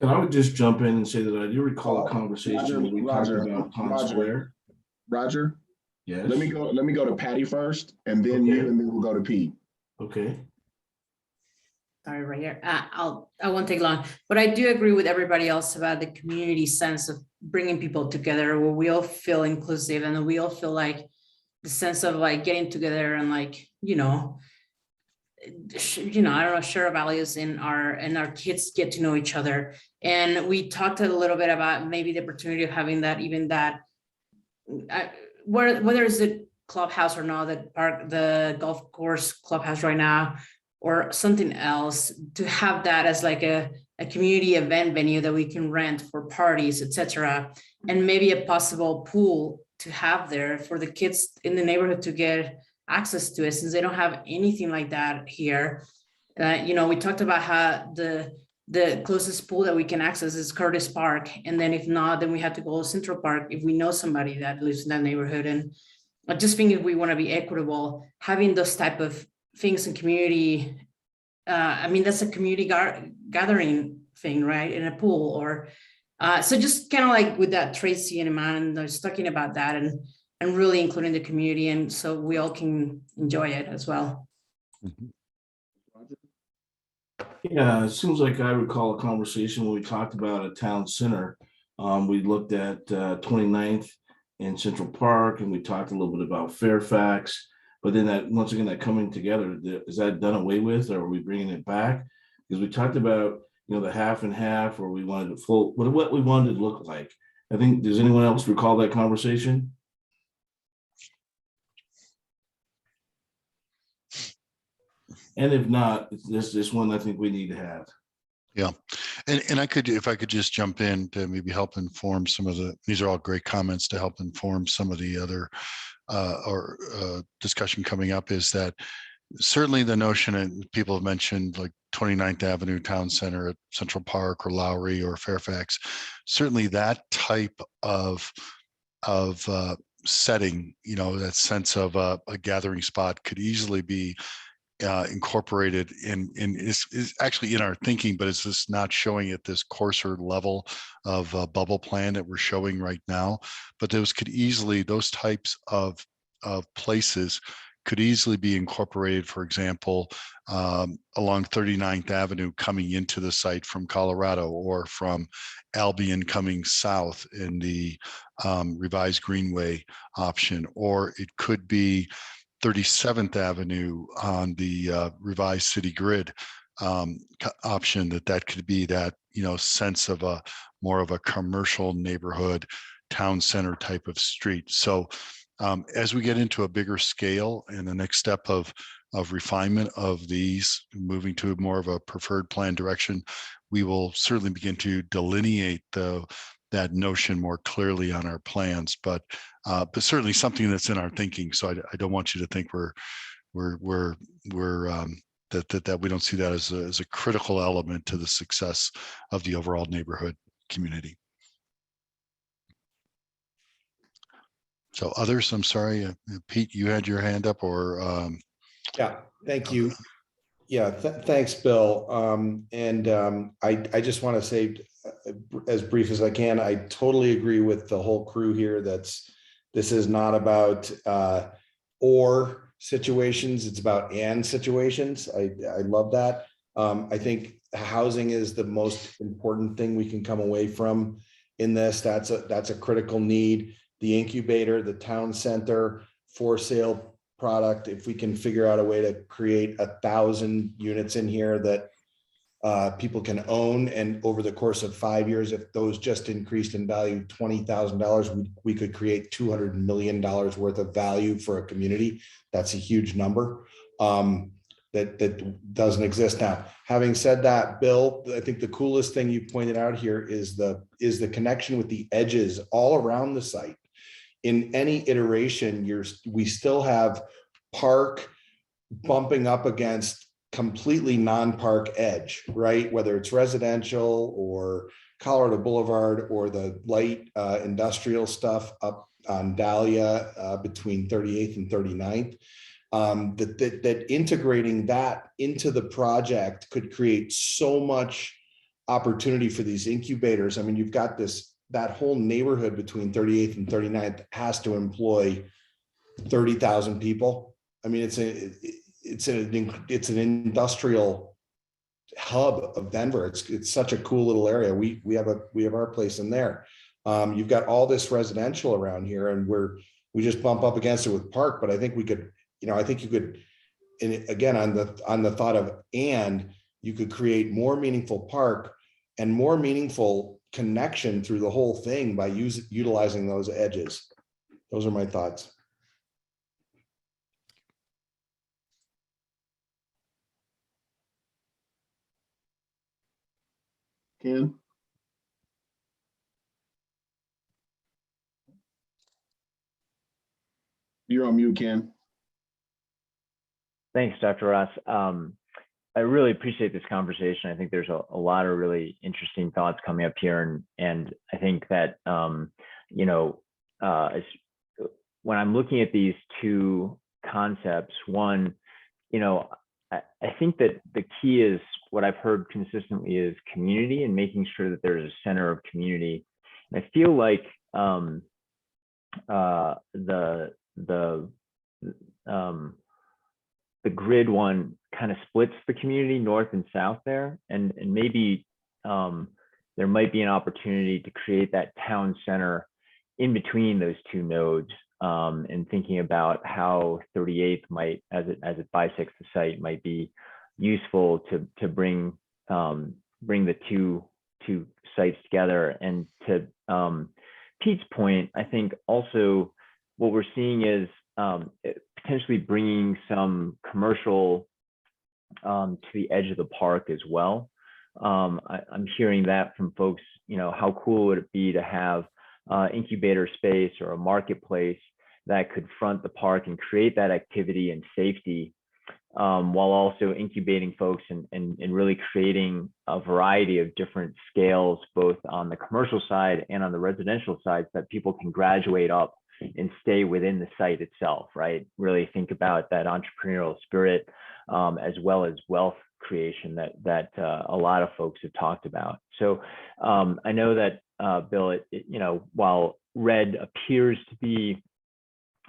And I would just jump in and say that I do recall a conversation when we talked about Town Square. Roger, Yes. let me go to Patty first, and then you, and then we'll go to Pete. Okay. Sorry, right here. I won't take long, but I do agree with everybody else about the community sense of bringing people together where we all feel inclusive and we all feel like the sense of like getting together and like, I don't know, share values and our kids get to know each other. And we talked a little bit about maybe the opportunity of having that, even that, whether it's the clubhouse or not, the golf course clubhouse right now, or something else, to have that as like a community event venue that we can rent for parties, etc. And maybe a possible pool to have there for the kids in the neighborhood to get access to it, since they don't have anything like that here. We talked about how the closest pool that we can access is Curtis Park. And then if not, then we have to go to Central Park if we know somebody that lives in that neighborhood. And I just think if we want to be equitable, having those type of things in community, that's a community gathering thing, right? In a pool or, so just kind of like with that Tracy and Iman, I was talking about that and really including the community. And so we all can enjoy it as well. Yeah, it seems like I recall a conversation when we talked about a town center. We looked at 29th and Central Park, and we talked a little bit about Fairfax. But then once again, that coming together, is that done away with, or are we bringing it back? Because we talked about, the half and half, or we wanted to what we wanted to look like. I think, does anyone else recall that conversation? And if not, this one I think we need to have. Yeah, and if I could just jump in to maybe help inform these are all great comments to help inform some of the other discussion coming up, is that certainly the notion, and people have mentioned like 29th Avenue Town Center at Central Park or Lowry or Fairfax, certainly that type of setting, that sense of a gathering spot could easily be incorporated in is actually in our thinking, but it's just not showing at this coarser level of bubble plan that we're showing right now. But those types of places could easily be incorporated, for example, along 39th Avenue coming into the site from Colorado, or from Albion coming south in the revised Greenway option, or it could be 37th Avenue on the revised city grid option. That could be that sense of more of a commercial neighborhood town center type of street. So as we get into a bigger scale and the next step of refinement of these, moving to more of a preferred plan direction, we will certainly begin to delineate that notion more clearly on our plans, but certainly something that's in our thinking. So I don't want you to think that we don't see that as a critical element to the success of the overall neighborhood community. So others, I'm sorry, Pete, you had your hand up, or yeah, thank you. Yeah, thanks, Bill. I just want to say, as brief as I can, I totally agree with the whole crew here. This is not about or situations. It's about and situations. I love that. I think housing is the most important thing we can come away from in this. That's a critical need. The incubator, the town center, for sale product. If we can figure out a way to create 1,000 units in here that people can own, and over the course of 5 years, if those just increased in value $20,000, we could create $200 million worth of value for a community. That's a huge number that doesn't exist now. Having said that, Bill, I think the coolest thing you pointed out here is the connection with the edges all around the site. In any iteration, we still have park bumping up against completely non-park edge, right? Whether it's residential or Colorado Boulevard or the light industrial stuff up on Dahlia between 38th and 39th. That integrating that into the project could create so much opportunity for these incubators. I mean, you've got that whole neighborhood between 38th and 39th has to employ 30,000 people. I mean, it's an industrial hub of Denver. It's such a cool little area. We have our place in there. You've got all this residential around here, and we just bump up against it with park. But I think we could, I think you could, and again on the thought of, and you could create more meaningful park and more meaningful connection through the whole thing by utilizing those edges. Those are my thoughts. Ken? You're on mute, Ken. Thanks, Dr. Ross. I really appreciate this conversation. I think there's a lot of really interesting thoughts coming up here. And I think that, when I'm looking at these two concepts, one, I think that the key is what I've heard consistently is community and making sure that there's a center of community. And I feel like the grid one kind of splits the community north and south there, and maybe there might be an opportunity to create that town center in between those two nodes, and thinking about how 38th might, as it bisects the site, might be useful to bring the two sites together. And to Pete's point, I think also what we're seeing is potentially bringing some commercial to the edge of the park as well. I'm hearing that from folks, how cool would it be to have incubator space or a marketplace that could front the park and create that activity and safety, while also incubating folks and really creating a variety of different scales, both on the commercial side and on the residential side, so that people can graduate up and stay within the site itself, right? Really think about that entrepreneurial spirit, as well as wealth creation that a lot of folks have talked about. So I know that, Bill, while red appears to be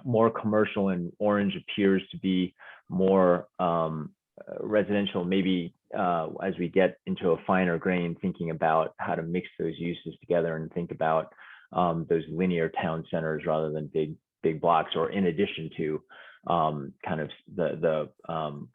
more commercial and orange appears to be more residential, maybe as we get into a finer grain, thinking about how to mix those uses together and think about those linear town centers rather than big blocks, or in addition to kind of the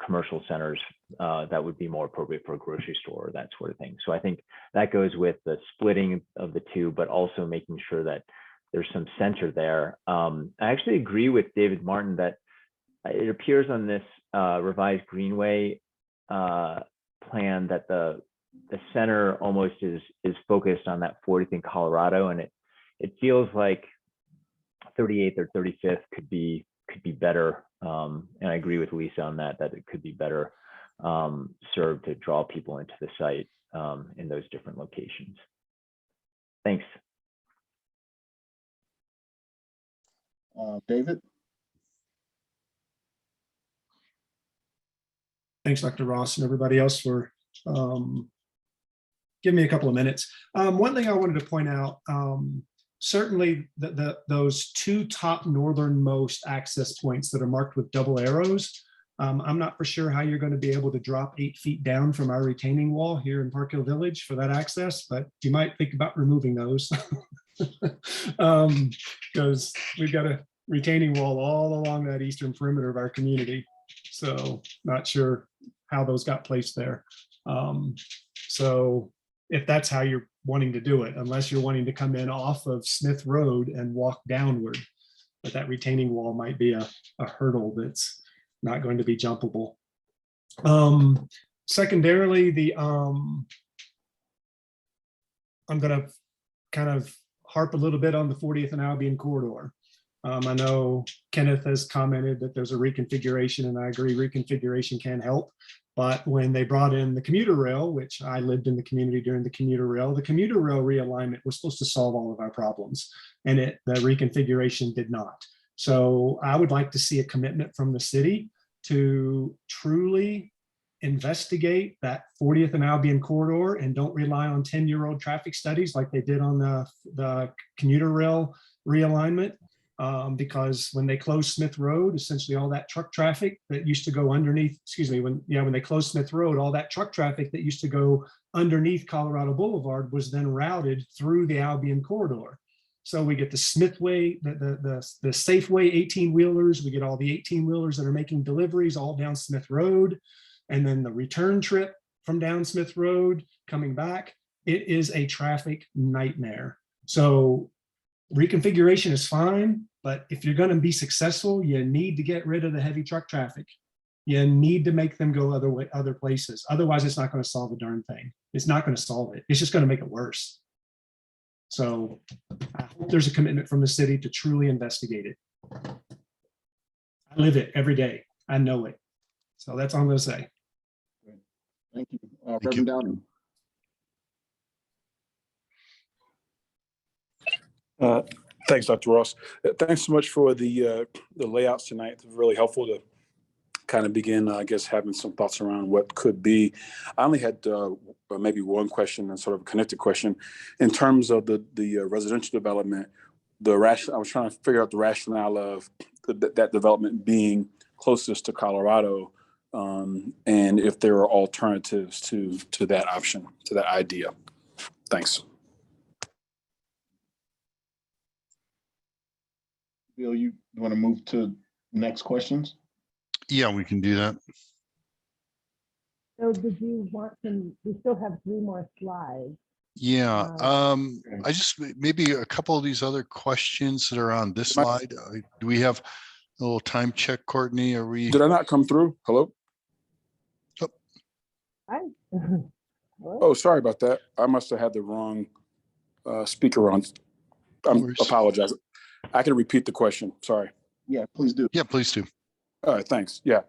commercial centers that would be more appropriate for a grocery store or that sort of thing. So I think that goes with the splitting of the two, but also making sure that there's some center there. I actually agree with David Martin that it appears on this revised Greenway plan that the center almost is focused on that 40th in Colorado, and it feels like 38th or 35th could be better. And I agree with Lisa on that it could be better served to draw people into the site in those different locations. Thanks. David? Thanks, Dr. Ross, and everybody else for giving me a couple of minutes. One thing I wanted to point out, certainly those two top northernmost access points that are marked with double arrows. I'm not for sure how you're going to be able to drop 8 feet down from our retaining wall here in Park Hill Village for that access, but you might think about removing those. Because we've got a retaining wall all along that eastern perimeter of our community. So not sure how those got placed there. So if that's how you're wanting to do it, unless you're wanting to come in off of Smith Road and walk downward, but that retaining wall might be a hurdle that's not going to be jumpable. Secondarily, I'm going to kind of harp a little bit on the 40th and Albion corridor. I know Kenneth has commented that there's a reconfiguration, and I agree reconfiguration can help. But when they brought in the commuter rail, which I lived in the community during the commuter rail realignment was supposed to solve all of our problems, and the reconfiguration did not. So I would like to see a commitment from the city to truly investigate that 40th and Albion corridor and don't rely on 10-year-old traffic studies like they did on the commuter rail realignment. Because when they closed Smith Road, essentially all that truck traffic that used to go underneath, when they closed Smith Road, all that truck traffic that used to go underneath Colorado Boulevard was then routed through the Albion corridor. So we get the Smithway, the Safeway 18-wheelers, we get all the 18-wheelers that are making deliveries all down Smith Road, and then the return trip from down Smith Road coming back. It is a traffic nightmare. So reconfiguration is fine, but if you're going to be successful, you need to get rid of the heavy truck traffic. You need to make them go other places. Otherwise, it's not going to solve a darn thing. It's not going to solve it. It's just going to make it worse. So I hope there's a commitment from the city to truly investigate it. I live it every day. I know it. So that's all I'm going to say. Thank you. President Downing. Thanks, Dr. Ross. Thanks so much for the layouts tonight. It's really helpful to kind of begin, I guess, having some thoughts around what could be. I only had maybe one question and sort of a connected question. In terms of the residential development, I was trying to figure out the rationale of that development being closest to Colorado, and if there are alternatives to that option, to that idea. Thanks. Bill, you want to move to next questions? Yeah, we can do that. So did you want to, we still have 3 more slides. Yeah, I just, maybe a couple of these other questions that are on this slide. Do we have a little time check, Courtney? Are we? Did I not come through? Hello? Oh. Hi. Oh, sorry about that. I must have had the wrong speaker on. I apologize. I can repeat the question. Sorry. Yeah, please do. Yeah, please do. All right, thanks. Yeah.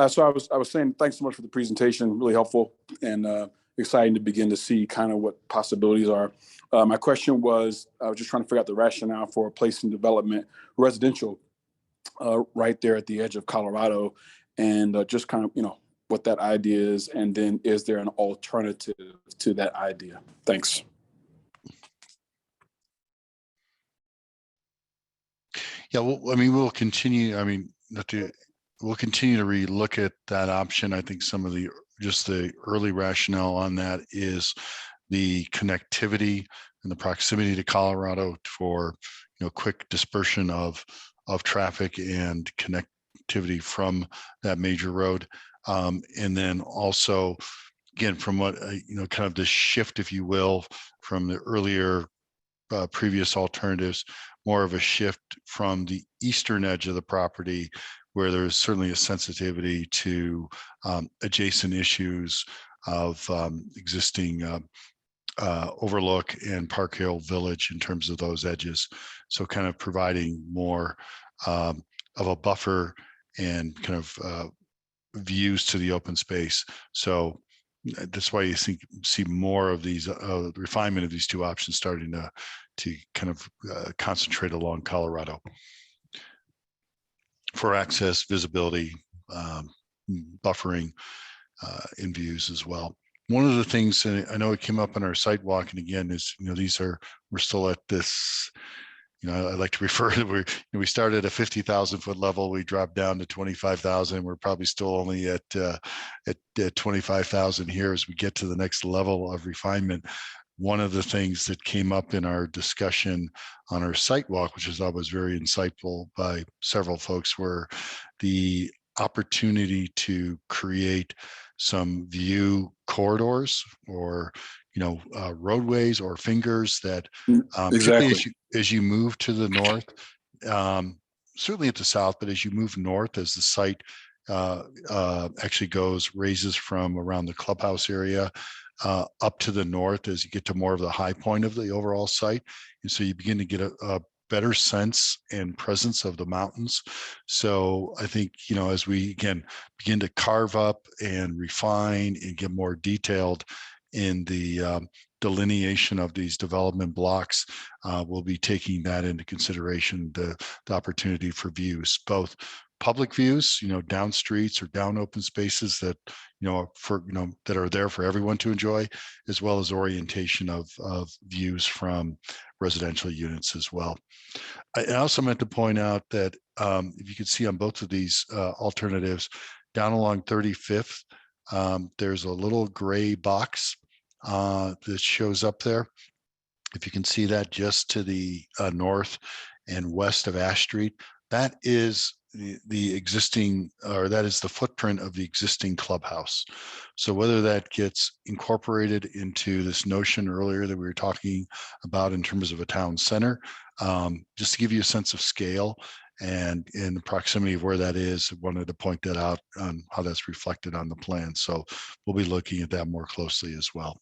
So I was saying thanks so much for the presentation. Really helpful and exciting to begin to see kind of what possibilities are. My question was, I was just trying to figure out the rationale for placing development residential right there at the edge of Colorado, and just kind of, what that idea is, and then is there an alternative to that idea? Thanks. Yeah, well, I mean, we'll continue. I mean, we'll continue to relook at that option. I think some of the early rationale on that is the connectivity and the proximity to Colorado for quick dispersion of traffic and connectivity from that major road, and then also, again, from what kind of the shift, if you will, from the earlier previous alternatives, more of a shift from the eastern edge of the property, where there's certainly a sensitivity to adjacent issues of existing Overlook and Park Hill Village in terms of those edges. So kind of providing more of a buffer and kind of views to the open space. So that's why you see more of these refinement of these 2 options starting to kind of concentrate along Colorado for access, visibility, buffering in views as well. one of the things, and I know it came up on our site walk, and again, is, we're still at this, I like to refer to, we started at a 50,000 foot level, we dropped down to 25,000. We're probably still only at 25,000 here as we get to the next level of refinement. One of the things that came up in our discussion on our site walk, which I thought was very insightful by several folks, were the opportunity to create some view corridors or roadways or fingers that particularly as you move to the north, certainly at the south, but as you move north, as the site actually raises from around the clubhouse area up to the north as you get to more of the high point of the overall site. And so you begin to get a better sense and presence of the mountains. So I think, as we again begin to carve up and refine and get more detailed in the delineation of these development blocks, we'll be taking that into consideration, the opportunity for views, both public views, down streets or down open spaces that, that are there for everyone to enjoy, as well as orientation of views from residential units as well. I also meant to point out that if you can see on both of these alternatives, down along 35th, there's a little gray box that shows up there. If you can see that just to the north and west of Ash Street, that is the existing, or that is the footprint of the existing clubhouse. So whether that gets incorporated into this notion earlier that we were talking about in terms of a town center, just to give you a sense of scale and in the proximity of where that is, I wanted to point that out on how that's reflected on the plan. So we'll be looking at that more closely as well.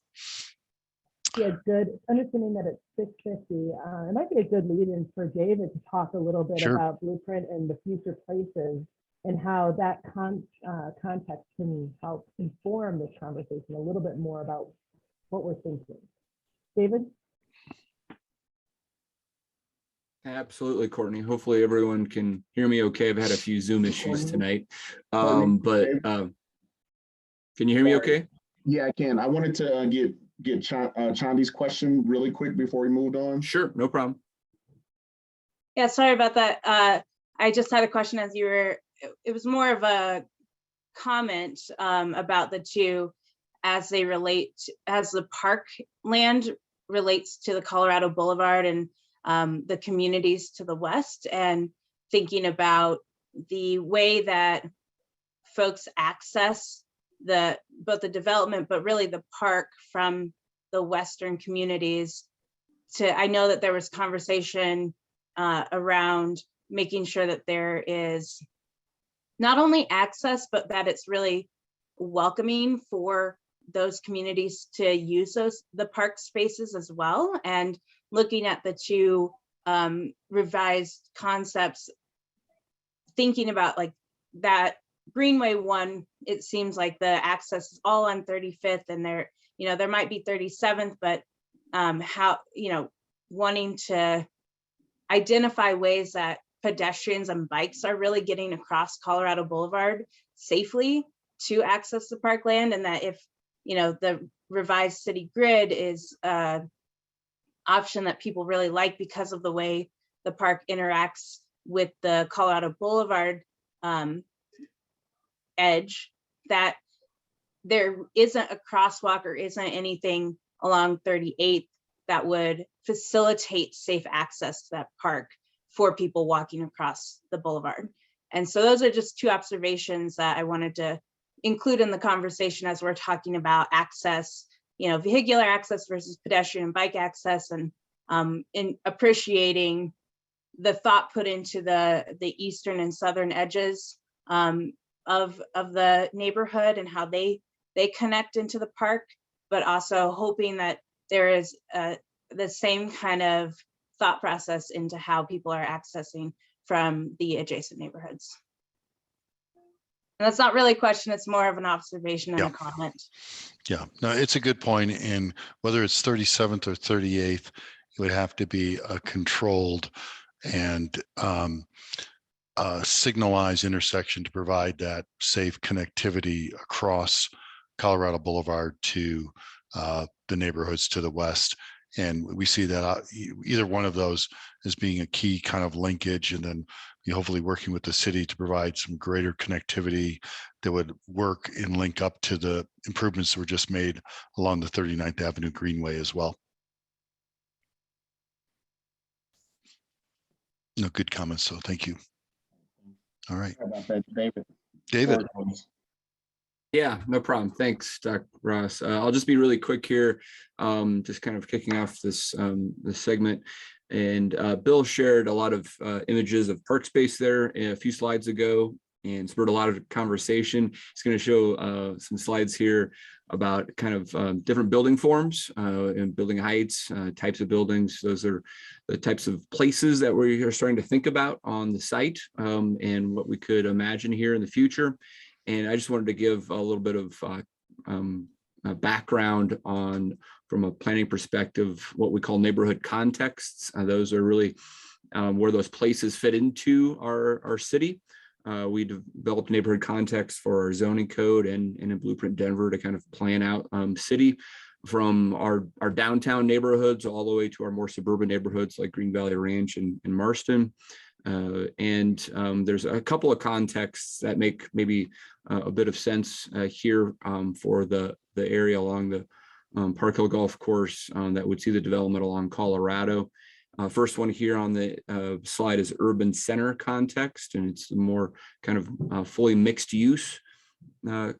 Yeah, good. Understanding that it's 6:50, it might be a good lead-in for David to talk a little bit about Blueprint and the future places and how that context can help inform this conversation a little bit more about what we're thinking. David? Absolutely, Courtney. Hopefully everyone can hear me okay. I've had a few Zoom issues tonight. Can you hear me okay? Yeah, I can. I wanted to get Chandi's question really quick before we moved on. Sure, no problem. Yeah, sorry about that. I just had a question as you were, it was more of a comment about the two as they relate, as the park land relates to the Colorado Boulevard and the communities to the west, and thinking about the way that folks access both the development, but really the park from the western communities. I know that there was conversation around making sure that there is not only access, but that it's really welcoming for those communities to use the park spaces as well. And looking at the two revised concepts, thinking about like that Greenway one, it seems like the access is all on 35th, and there might be 37th, but wanting to identify ways that pedestrians and bikes are really getting across Colorado Boulevard safely to access the parkland, and that if the revised city grid is an option that people really like because of the way the park interacts with the Colorado Boulevard edge, that there isn't a crosswalk or isn't anything along 38th that would facilitate safe access to that park for people walking across the boulevard. And so those are just two observations that I wanted to include in the conversation as we're talking about access, vehicular access versus pedestrian and bike access, and in appreciating the thought put into the eastern and southern edges of the neighborhood and how they connect into the park, but also hoping that there is the same kind of thought process into how people are accessing from the adjacent neighborhoods. And that's not really a question, it's more of an observation and a comment. Yeah, no, it's a good point. And whether it's 37th or 38th, it would have to be a controlled and signalized intersection to provide that safe connectivity across Colorado Boulevard to the neighborhoods to the west. And we see that either one of those as being a key kind of linkage, and then hopefully working with the city to provide some greater connectivity that would work and link up to the improvements that were just made along the 39th Avenue Greenway as well. No, good comments. So thank you. All right. David. Yeah, no problem. Thanks, Dr. Ross. I'll just be really quick here, just kind of kicking off this segment. And Bill shared a lot of images of park space there a few slides ago and spurred a lot of conversation. He's going to show some slides here about kind of different building forms and building heights, types of buildings. Those are the types of places that we are starting to think about on the site and what we could imagine here in the future. And I just wanted to give a little bit of background on, from a planning perspective, what we call neighborhood contexts. Those are really where those places fit into our city. We developed neighborhood context for our zoning code and in Blueprint Denver to kind of plan out city from our downtown neighborhoods all the way to our more suburban neighborhoods like Green Valley Ranch and Marston. There's a couple of contexts that make maybe a bit of sense here for the area along the Park Hill Golf Course that would see the development along Colorado. First one here on the slide is urban center context, and it's a more kind of fully mixed use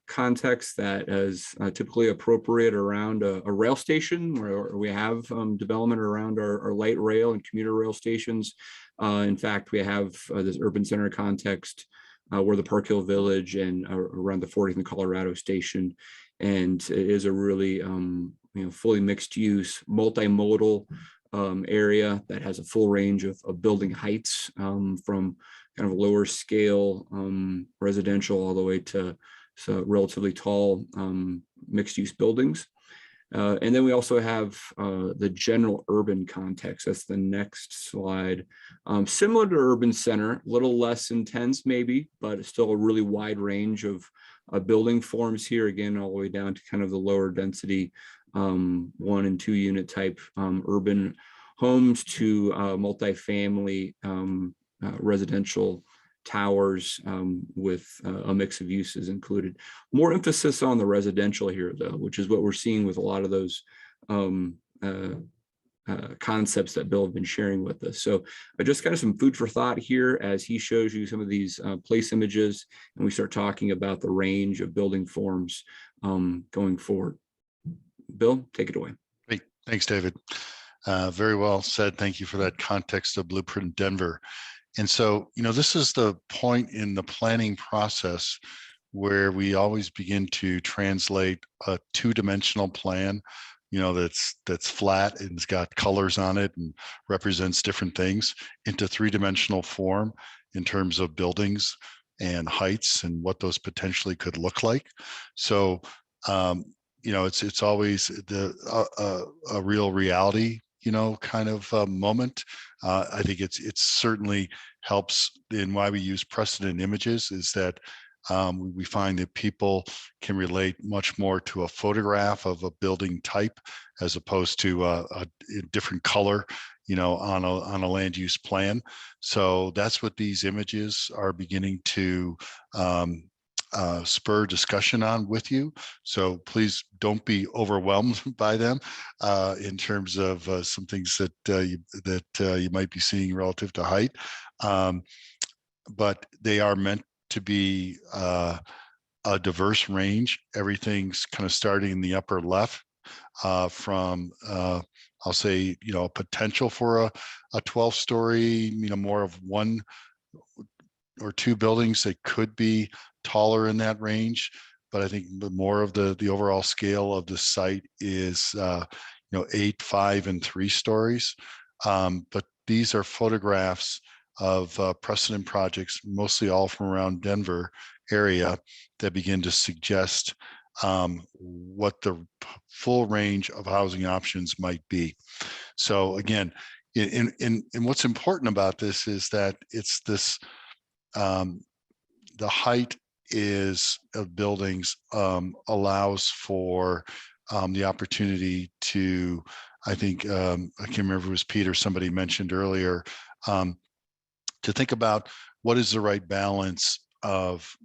context that is typically appropriate around a rail station, where we have development around our light rail and commuter rail stations. In fact, we have this urban center context where the Park Hill Village and around the 40th and Colorado station, and it is a really fully mixed use, multimodal area that has a full range of building heights from kind of lower scale residential all the way to relatively tall mixed use buildings. And then we also have the general urban context. That's the next slide. Similar to urban center, a little less intense maybe, but it's still a really wide range of building forms here, again, all the way down to kind of the lower density 1 and 2 unit type urban homes to multifamily residential towers with a mix of uses included. More emphasis on the residential here, though, which is what we're seeing with a lot of those concepts that Bill have been sharing with us. So just kind of some food for thought here as he shows you some of these place images, and we start talking about the range of building forms going forward. Bill, take it away. Great. Thanks, David. Very well said. Thank you for that context of Blueprint Denver. And so, this is the point in the planning process where we always begin to translate a 2-dimensional plan, that's flat and it's got colors on it and represents different things, into 3-dimensional form in terms of buildings and heights and what those potentially could look like. So, it's always a real reality, kind of moment. I think it certainly helps in why we use precedent images, is that we find that people can relate much more to a photograph of a building type as opposed to a different color, on a land use plan. So that's what these images are beginning to spur discussion on with you. So please don't be overwhelmed by them in terms of some things that you might be seeing relative to height. But they are meant to be a diverse range. Everything's kind of starting in the upper left from I'll say, a potential for a 12-story, more of 1 or 2 buildings that could be taller in that range. But I think more of the overall scale of the site is 8, 5, and 3 stories. But these are photographs of precedent projects, mostly all from around Denver area, that begin to suggest what the full range of housing options might be. So again, in what's important about this is that it's this the height of buildings allows for the opportunity to, I think, I can't remember if it was Pete or somebody mentioned earlier, to think about what is the right balance of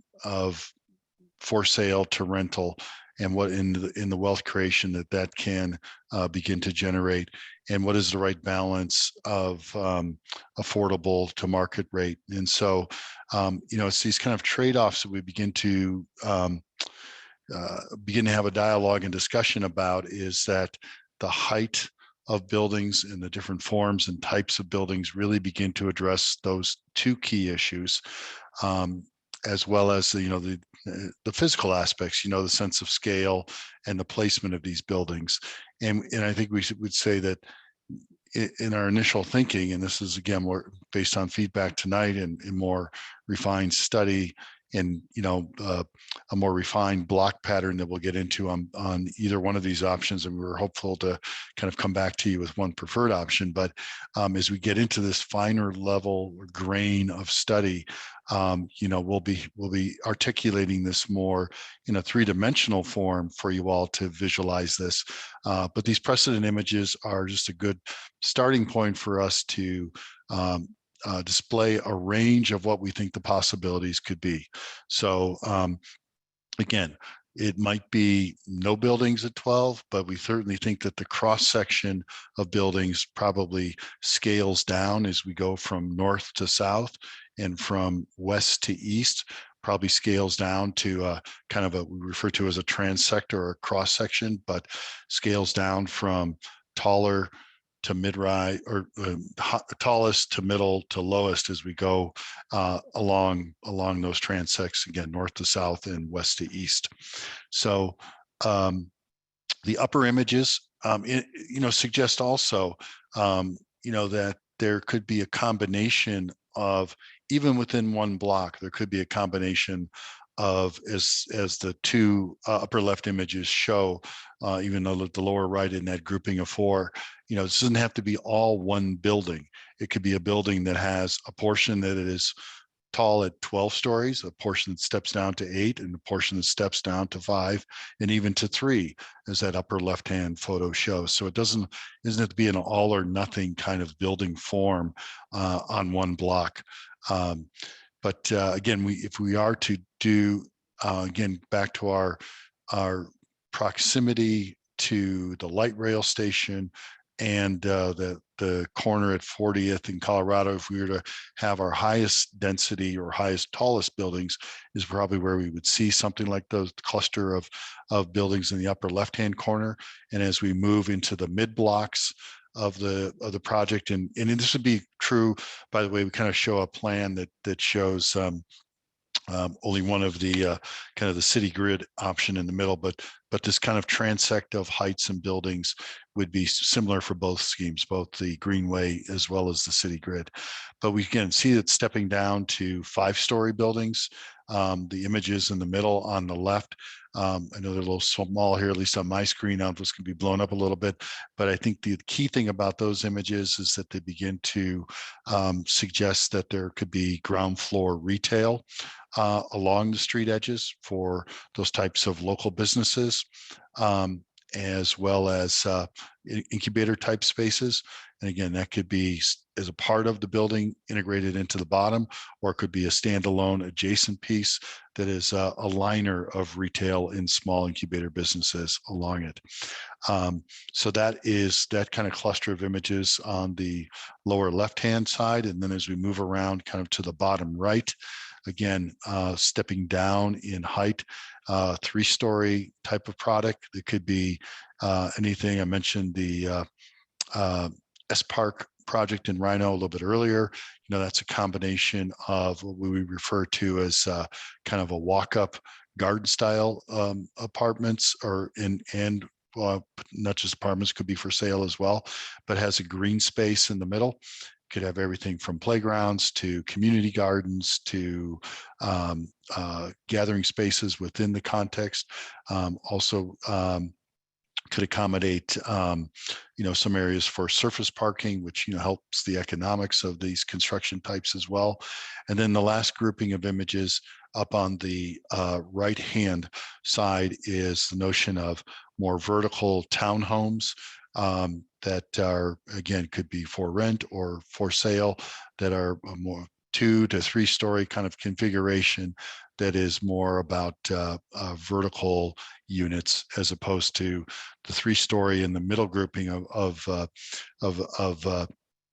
for sale to rental, and what in the wealth creation that can begin to generate, and what is the right balance of affordable to market rate. And so, it's these kind of trade-offs that we begin to have a dialogue and discussion about, is that the height of buildings and the different forms and types of buildings really begin to address those two key issues, as well as the physical aspects, the sense of scale and the placement of these buildings. And I think we would say that in our initial thinking, and this is again more based on feedback tonight and more refined study, and a more refined block pattern that we'll get into on either one of these options, and we were hopeful to kind of come back to you with one preferred option. But as we get into this finer level or grain of study, we'll be articulating this more in a three-dimensional form for you all to visualize this. But these precedent images are just a good starting point for us to display a range of what we think the possibilities could be. So again, it might be no buildings at 12, but we certainly think that the cross section of buildings probably scales down as we go from north to south, and from west to east probably scales down to kind of we refer to as a transect or a cross section, but scales down from taller to mid-rise, or tallest to middle to lowest as we go along those transects, again, north to south and west to east. So the upper images, suggest also, that there could be a combination of, even within one block, there could be a combination of, as the two upper left images show, even though the lower right in that grouping of four, it doesn't have to be all one building. It could be a building that has a portion that it is tall at 12 stories, a portion that steps down to 8, and a portion that steps down to 5, and even to 3, as that upper left-hand photo shows. So it isn't have to be an all or nothing kind of building form on one block. But again, if we are to do, again, back to our proximity to the light rail station and the corner at 40th in Colorado, if we were to have our highest density or highest tallest buildings, is probably where we would see something like those cluster of buildings in the upper left-hand corner. And as we move into the mid blocks of the project, and this would be true, by the way, we kind of show a plan that shows only one of the kind of the city grid option in the middle, but this kind of transect of heights and buildings would be similar for both schemes, both the Greenway as well as the city grid. But we can see that stepping down to 5-story buildings, the images in the middle on the left, I know they're a little small here, at least on my screen. This can be blown up a little bit, but I think the key thing about those images is that they begin to suggest that there could be ground floor retail along the street edges for those types of local businesses, as well as incubator type spaces. And again, that could be as a part of the building integrated into the bottom, or it could be a standalone adjacent piece that is a liner of retail in small incubator businesses along it. So that is that kind of cluster of images on the lower left-hand side. And then as we move around kind of to the bottom right, again, stepping down in height, 3-story type of product. It could be anything. I mentioned the S Park project in Rhino a little bit earlier. That's a combination of what we refer to as kind of a walk-up garden style apartments, and not just apartments, could be for sale as well, but has a green space in the middle. Could have everything from playgrounds to community gardens to gathering spaces within the context. Also could accommodate some areas for surface parking, which helps the economics of these construction types as well. And then the last grouping of images up on the right-hand side is the notion of more vertical townhomes that are, again, could be for rent or for sale, that are a more 2 to 3 story kind of configuration that is more about vertical units, as opposed to the 3-story in the middle grouping of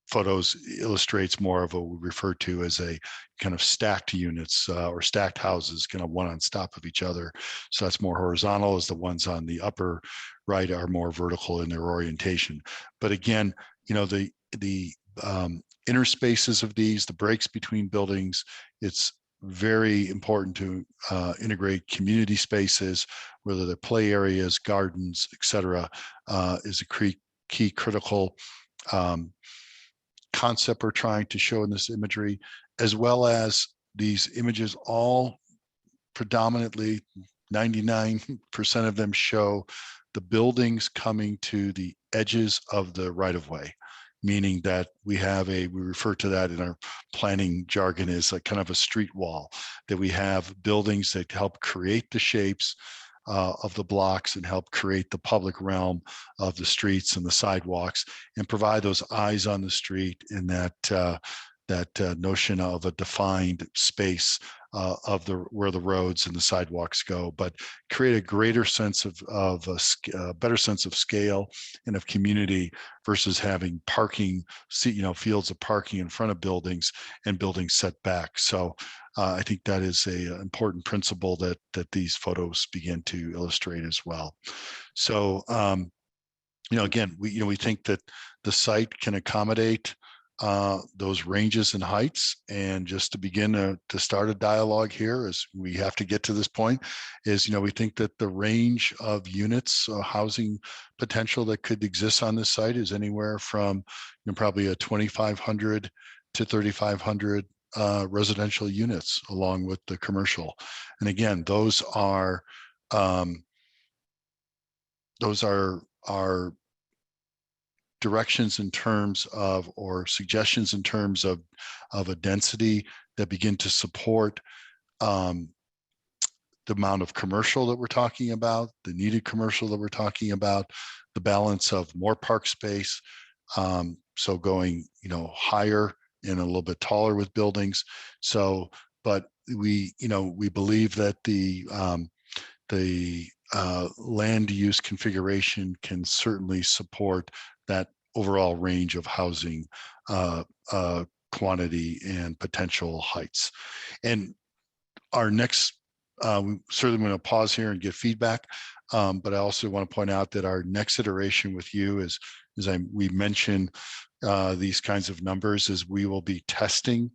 photos illustrates more of what we refer to as a kind of stacked units or stacked houses, kind of one on top of each other. So that's more horizontal, as the ones on the upper right are more vertical in their orientation. But again, you know, the inner spaces of these, the breaks between buildings, it's very important to integrate community spaces, whether they're play areas, gardens, etc., is a key critical concept we're trying to show in this imagery, as well as these images all predominantly 99% of them show the buildings coming to the edges of the right-of-way, meaning that we refer to that in our planning jargon as a kind of a street wall, that we have buildings that help create the shapes of the blocks and help create the public realm of the streets and the sidewalks, and provide those eyes on the street in that notion of a defined space of where the roads and the sidewalks go, but create a greater sense of a better sense of scale and of community, versus having parking, fields of parking in front of buildings and buildings set back. So I think that is a important principle that these photos begin to illustrate as well. So again, we think that the site can accommodate those ranges and heights. And just to begin to start a dialogue here, as we have to get to this point, is we think that the range of units, housing potential that could exist on this site is anywhere from probably a 2,500 to 3,500 residential units, along with the commercial. And again, those are directions in terms of, or suggestions in terms of a density that begin to support the amount of commercial that we're talking about, the needed commercial that we're talking about, the balance of more park space, so going higher and a little bit taller with buildings. So, but we believe that the land use configuration can certainly support that overall range of housing quantity and potential heights. And our next, we certainly want to pause here and get feedback, but I also want to point out that our next iteration with you is, we mentioned these kinds of numbers, is we will be testing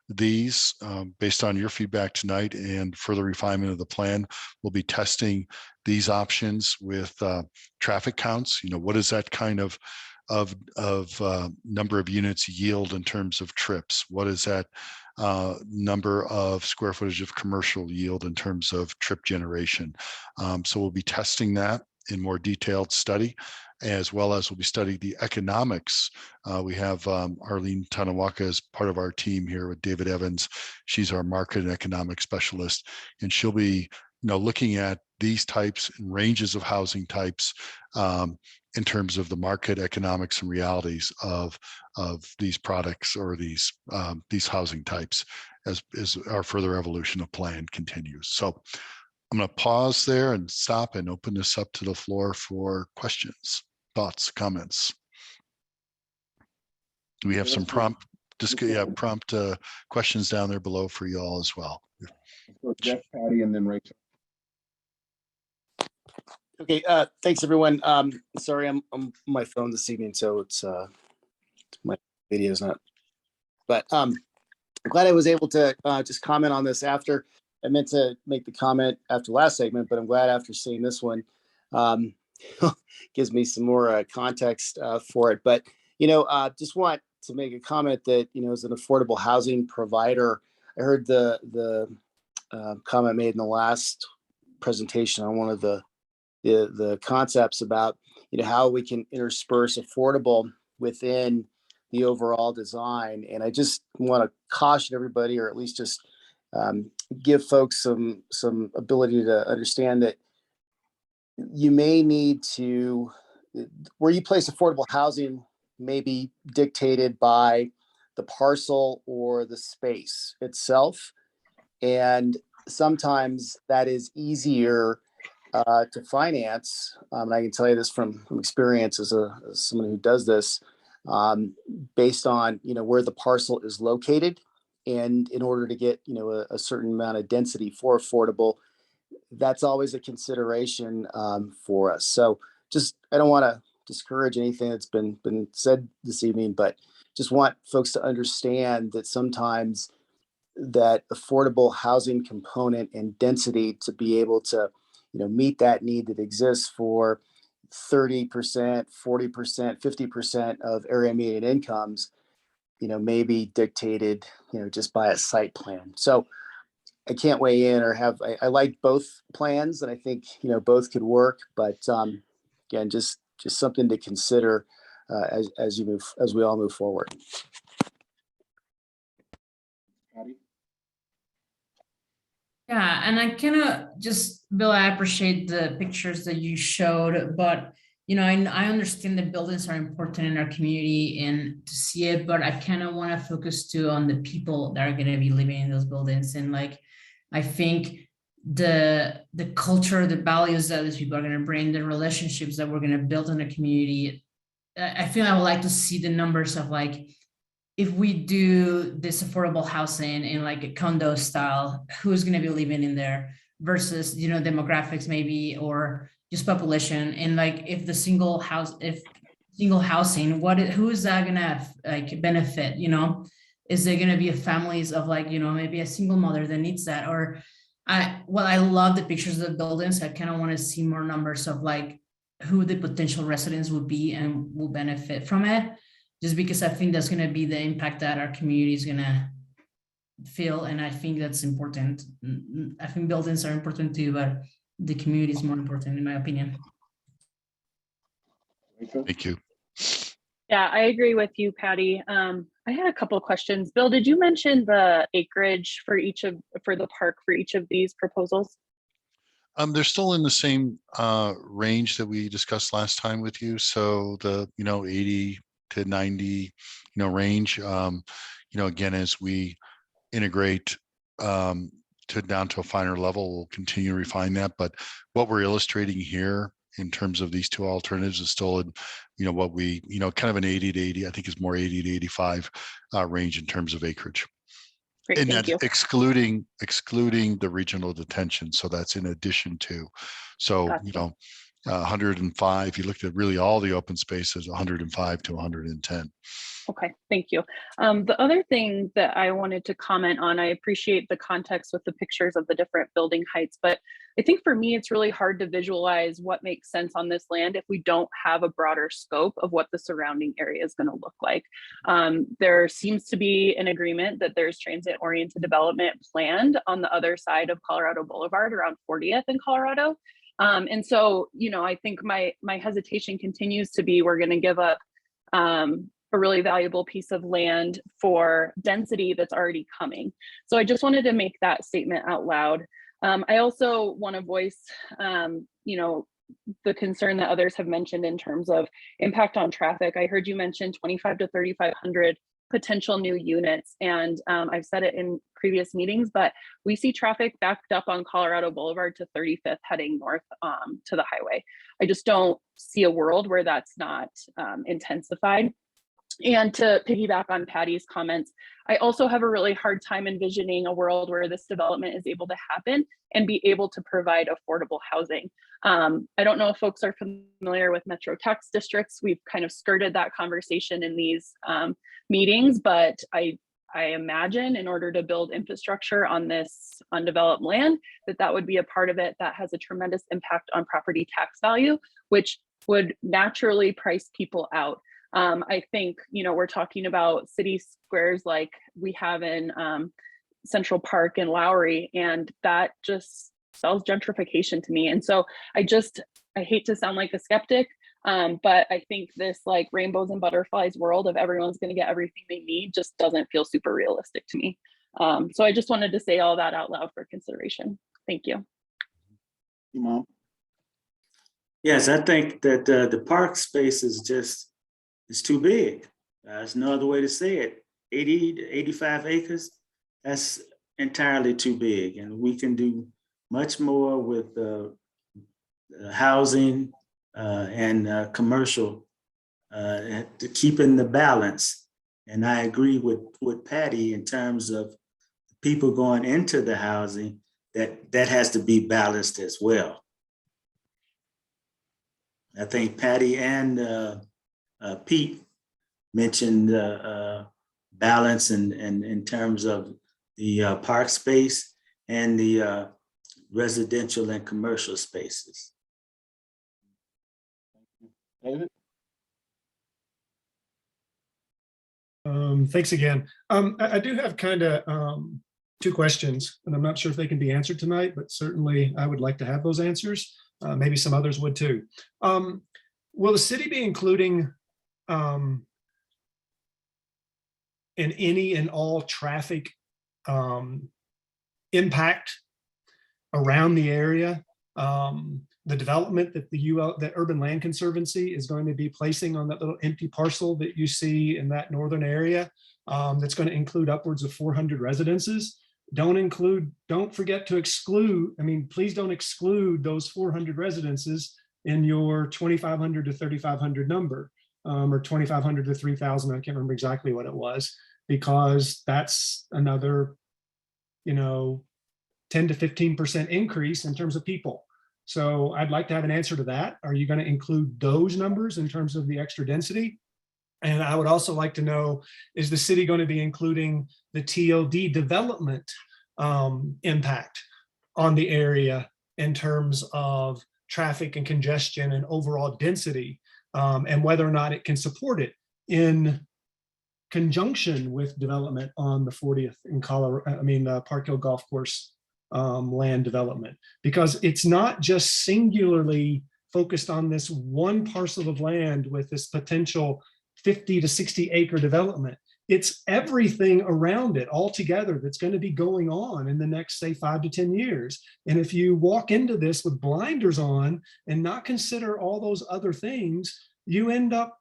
these based on your feedback tonight and further refinement of the plan. We'll be testing these options with traffic counts. What does that kind of number of units yield in terms of trips? What is that number of square footage of commercial yield in terms of trip generation? So we'll be testing that in more detailed study, as well as we'll be studying the economics. We have Arlene Tanawaka as part of our team here with David Evans. She's our market and economic specialist, and she'll be looking at these types and ranges of housing types in terms of the market economics and realities of these products, or these housing types, as our further evolution of plan continues. So I'm going to pause there and stop and open this up to the floor for questions, thoughts, comments. We have some prompt questions down there below for you all as well. So Jeff, Patty, and then Rachel. Okay, thanks everyone. Sorry, I'm on my phone this evening, so it's my video's not. But I'm glad I was able to just comment on this after. I meant to make the comment after last segment, but I'm glad after seeing this one, gives me some more context for it. But just want to make a comment that as an affordable housing provider, I heard the comment made in the last presentation on one of the concepts about how we can intersperse affordable within the overall design. And I just want to caution everybody, or at least just give folks some ability to understand that you may need to, where you place affordable housing may be dictated by the parcel or the space itself. And sometimes that is easier to finance. And I can tell you this from experience as someone who does this, based on, where the parcel is located. And in order to get, a certain amount of density for affordable, that's always a consideration for us. So just, I don't want to discourage anything that's been said this evening, but just want folks to understand that sometimes that affordable housing component and density to be able to, meet that need that exists for 30%, 40%, 50% of area median incomes, may be dictated, just by a site plan. So I can't weigh in or I like both plans, and I think, both could work, but again, just something to consider as we all move forward. Yeah, and I kind of just, Bill, I appreciate the pictures that you showed, but I understand that buildings are important in our community and to see it, but I kind of want to focus too on the people that are going to be living in those buildings. And I think the culture, the values that these people are going to bring, the relationships that we're going to build in the community. I feel I would like to see the numbers of if we do this affordable housing in a condo style, who's going to be living in there versus, demographics maybe, or just population. And if the single housing, who is that going to benefit? Is there going to be families of maybe a single mother that needs that? Or I love the pictures of the buildings. I kind of want to see more numbers of who the potential residents would be and will benefit from it. Just because I think that's going to be the impact that our community is going to feel. And I think that's important. I think buildings are important too, but the community is more important in my opinion. Thank you. Yeah, I agree with you, Patty. I had a couple of questions. Bill, did you mention the acreage for the park for each of these proposals? They're still in the same range that we discussed last time with you. So the 80 to 90 range. Again, as we integrate down to a finer level, we'll continue to refine that. But what we're illustrating here in terms of these two alternatives is still in what we kind of an 80 to 80, I think is more 80 to 85 range in terms of acreage. Great, and thank that's you. excluding the regional detention. So that's in addition to, so Gotcha. 105, if you looked at really all the open spaces, 105 to 110. Okay, thank you. The other thing that I wanted to comment on, I appreciate the context with the pictures of the different building heights, but I think for me, it's really hard to visualize what makes sense on this land if we don't have a broader scope of what the surrounding area is going to look like. There seems to be an agreement that there's transit-oriented development planned on the other side of Colorado Boulevard around 40th in Colorado. And so, I think my hesitation continues to be, we're going to give up a really valuable piece of land for density that's already coming. So I just wanted to make that statement out loud. I also want to voice, the concern that others have mentioned in terms of impact on traffic. I heard you mention 25 to 3,500 potential new units. And I've said it in previous meetings, but we see traffic backed up on Colorado Boulevard to 35th heading north to the highway. I just don't see a world where that's not intensified. And to piggyback on Patty's comments, I also have a really hard time envisioning a world where this development is able to happen and be able to provide affordable housing. I don't know if folks are familiar with Metro tax districts. We've kind of skirted that conversation in these meetings, but I imagine in order to build infrastructure on this undeveloped land, that would be a part of it that has a tremendous impact on property tax value, which would naturally price people out. I think, we're talking about city squares like we have in Central Park and Lowry, and that just spells gentrification to me. And so I hate to sound like a skeptic, but I think this like rainbows and butterflies world of everyone's going to get everything they need just doesn't feel super realistic to me. So I just wanted to say all that out loud for consideration. Thank you. Mom. Yes, I think that the park space is it's too big. There's no other way to say it. 80 to 85 acres, that's entirely too big. And we can do much more with housing and commercial to keeping the balance. And I agree with Patty in terms of people going into the housing, that has to be balanced as well. I think Patty and Pete mentioned balance and in terms of the park space and the residential and commercial spaces. David? Thanks again. I do have kind of two questions, and I'm not sure if they can be answered tonight, but certainly I would like to have those answers. Maybe some others would too. Will the city be including in any and all traffic impact around the area? The development that the Urban Land Conservancy is going to be placing on that little empty parcel that you see in that northern area, that's going to include upwards of 400 residences. Don't forget to exclude, please don't exclude those 400 residences in your 2,500 to 3,500 number, or 2,500 to 3,000. I can't remember exactly what it was, because that's another, 10 to 15% increase in terms of people. So I'd like to have an answer to that. Are you going to include those numbers in terms of the extra density? And I would also like to know, is the city going to be including the TLD development impact on the area in terms of traffic and congestion and overall density, and whether or not it can support it in conjunction with development on the 40th in Park Hill Golf Course land development, because it's not just singularly focused on this one parcel of land with this potential 50 to 60 acre development. It's everything around it all together that's going to be going on in the next, say, 5 to 10 years. And if you walk into this with blinders on and not consider all those other things, you end up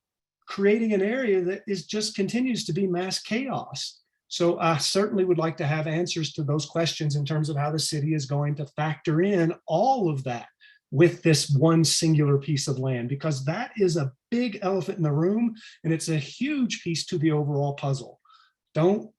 creating an area that just continues to be mass chaos. So I certainly would like to have answers to those questions in terms of how the city is going to factor in all of that with this one singular piece of land, because that is a big elephant in the room and it's a huge piece to the overall puzzle. Don't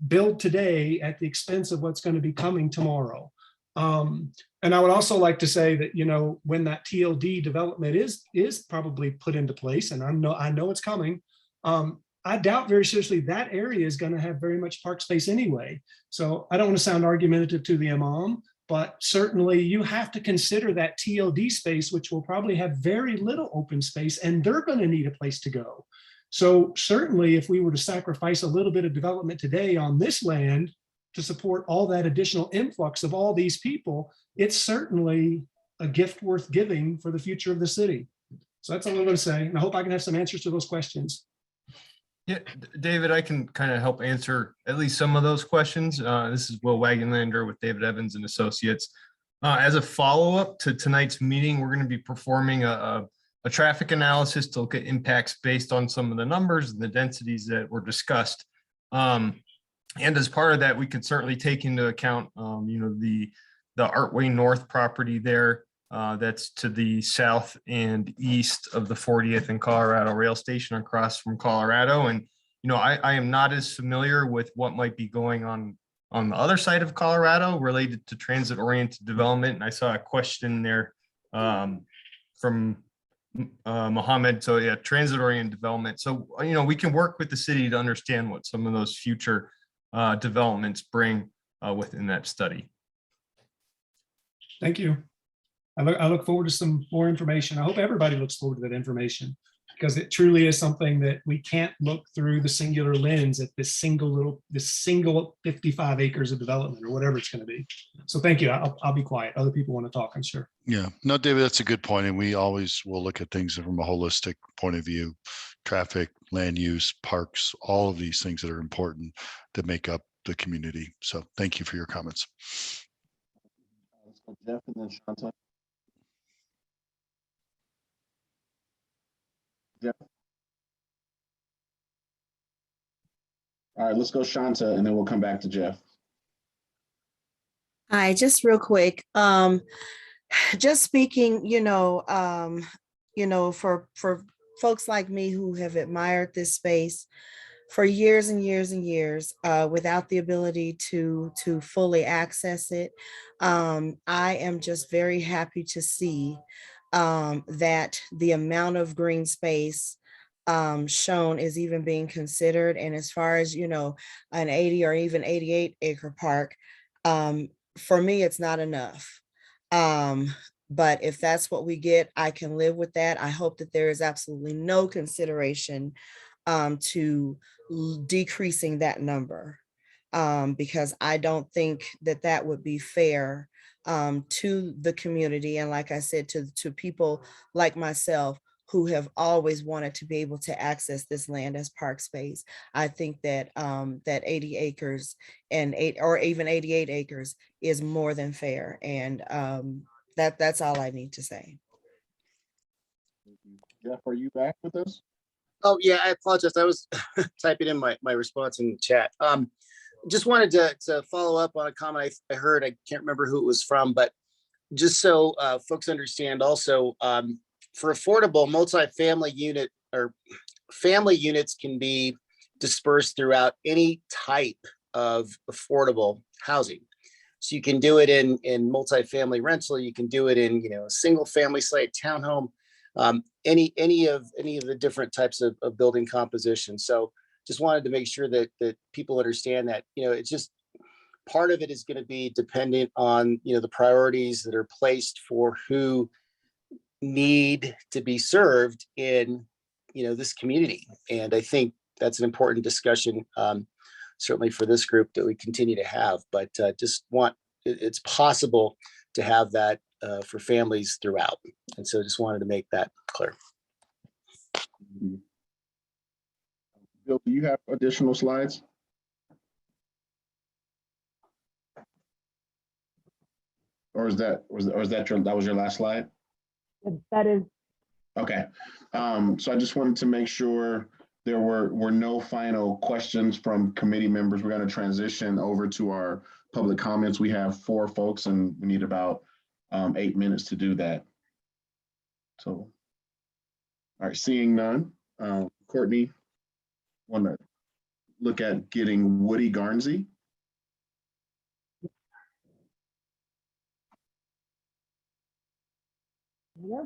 build today at the expense of what's going to be coming tomorrow. And I would also like to say that, when that TLD development is probably put into place, and I know it's coming, I doubt very seriously that area is going to have very much park space anyway. So I don't want to sound argumentative to the imam, but certainly you have to consider that TLD space, which will probably have very little open space, and they're going to need a place to go. So certainly if we were to sacrifice a little bit of development today on this land to support all that additional influx of all these people, it's certainly a gift worth giving for the future of the city. So that's all I'm going to say. And I hope I can have some answers to those questions. Yeah, David, I can kind of help answer at least some of those questions. This is Will Wagenlander with David Evans and Associates. As a follow-up to tonight's meeting, we're going to be performing a traffic analysis to look at impacts based on some of the numbers and the densities that were discussed. And as part of that, we could certainly take into account, the Artway North property there. That's to the south and east of the 40th and Colorado rail station across from Colorado. And, I am not as familiar with what might be going on the other side of Colorado related to transit-oriented development. And I saw a question there from Mohammed. So yeah, transit-oriented development. So, we can work with the city to understand what some of those future developments bring within that study. Thank you. I look forward to some more information. I hope everybody looks forward to that information, because it truly is something that we can't look through the singular lens at this single 55 acres of development or whatever it's going to be. So thank you. I'll be quiet. Other people want to talk, I'm sure. Yeah, no, David, that's a good point. And we always will look at things from a holistic point of view: traffic, land use, parks, all of these things that are important to make up the community. So thank you for your comments. Let's go Jeff and then Shanta. Jeff. All right, let's go Shanta and then we'll come back to Jeff. Hi, just real quick. Just speaking, for folks like me who have admired this space for years and years and years, without the ability to fully access it, I am just very happy to see that the amount of green space shown is even being considered. And as far as, an 80 or even 88 acre park, for me, it's not enough. But if that's what we get, I can live with that. I hope that there is absolutely no consideration to decreasing that number, because I don't think that that would be fair to the community. And like I said, to people like myself who have always wanted to be able to access this land as park space. I think that that 80 acres and or even 88 acres is more than fair. And that's all I need to say. Jeff, are you back with us? Oh, yeah, I apologize. I was typing in my response in the chat. Just wanted to follow up on a comment I heard. I can't remember who it was from, but just so folks understand also, for affordable multifamily unit or family units can be dispersed throughout any type of affordable housing. So you can do it in multifamily rental, you can do it in, a single family site, townhome, any of the different types of building composition. So just wanted to make sure that people understand that, it's just part of it is going to be dependent on, the priorities that are placed for who need to be served in, this community. And I think that's an important discussion, certainly for this group that we continue to have, but it's possible to have that for families throughout. And so just wanted to make that clear. Bill, do you have additional slides? Or was that your last slide? That is. Okay. So I just wanted to make sure there were no final questions from committee members. We're going to transition over to our public comments. We have 4 folks and we need about 8 minutes to do that. So, all right, seeing none, Courtney, want to look at getting Woody Garnsey. Yeah.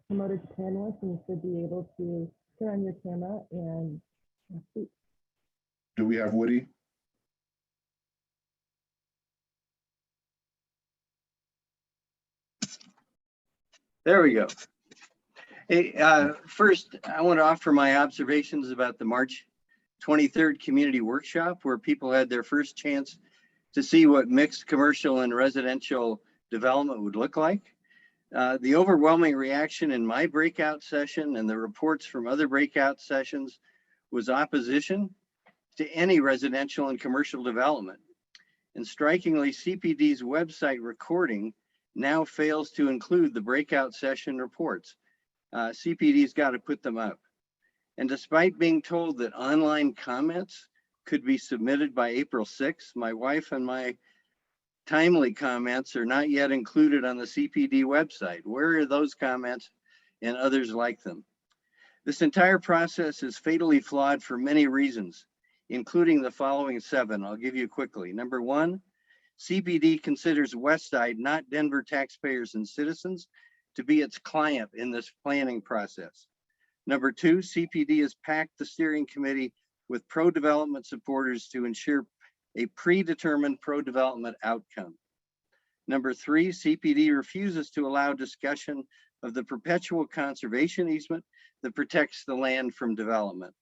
Promoted to panelist, and you should be able to turn on your camera and speak. Do we have Woody? There we go. Hey, first, I want to offer my observations about the March 23rd community workshop, where people had their first chance to see what mixed commercial and residential development would look like. The overwhelming reaction in my breakout session and the reports from other breakout sessions was opposition to any residential and commercial development. And strikingly, CPD's website recording now fails to include the breakout session reports. CPD's got to put them up. And despite being told that online comments could be submitted by April 6th, my wife and my timely comments are not yet included on the CPD website. Where are those comments and others like them? This entire process is fatally flawed for many reasons, including the following 7. I'll give you quickly. Number 1, CPD considers Westside, not Denver taxpayers and citizens, to be its client in this planning process. Number 2, CPD has packed the steering committee with pro-development supporters to ensure a predetermined pro-development outcome. Number 3, CPD refuses to allow discussion of the perpetual conservation easement that protects the land from development.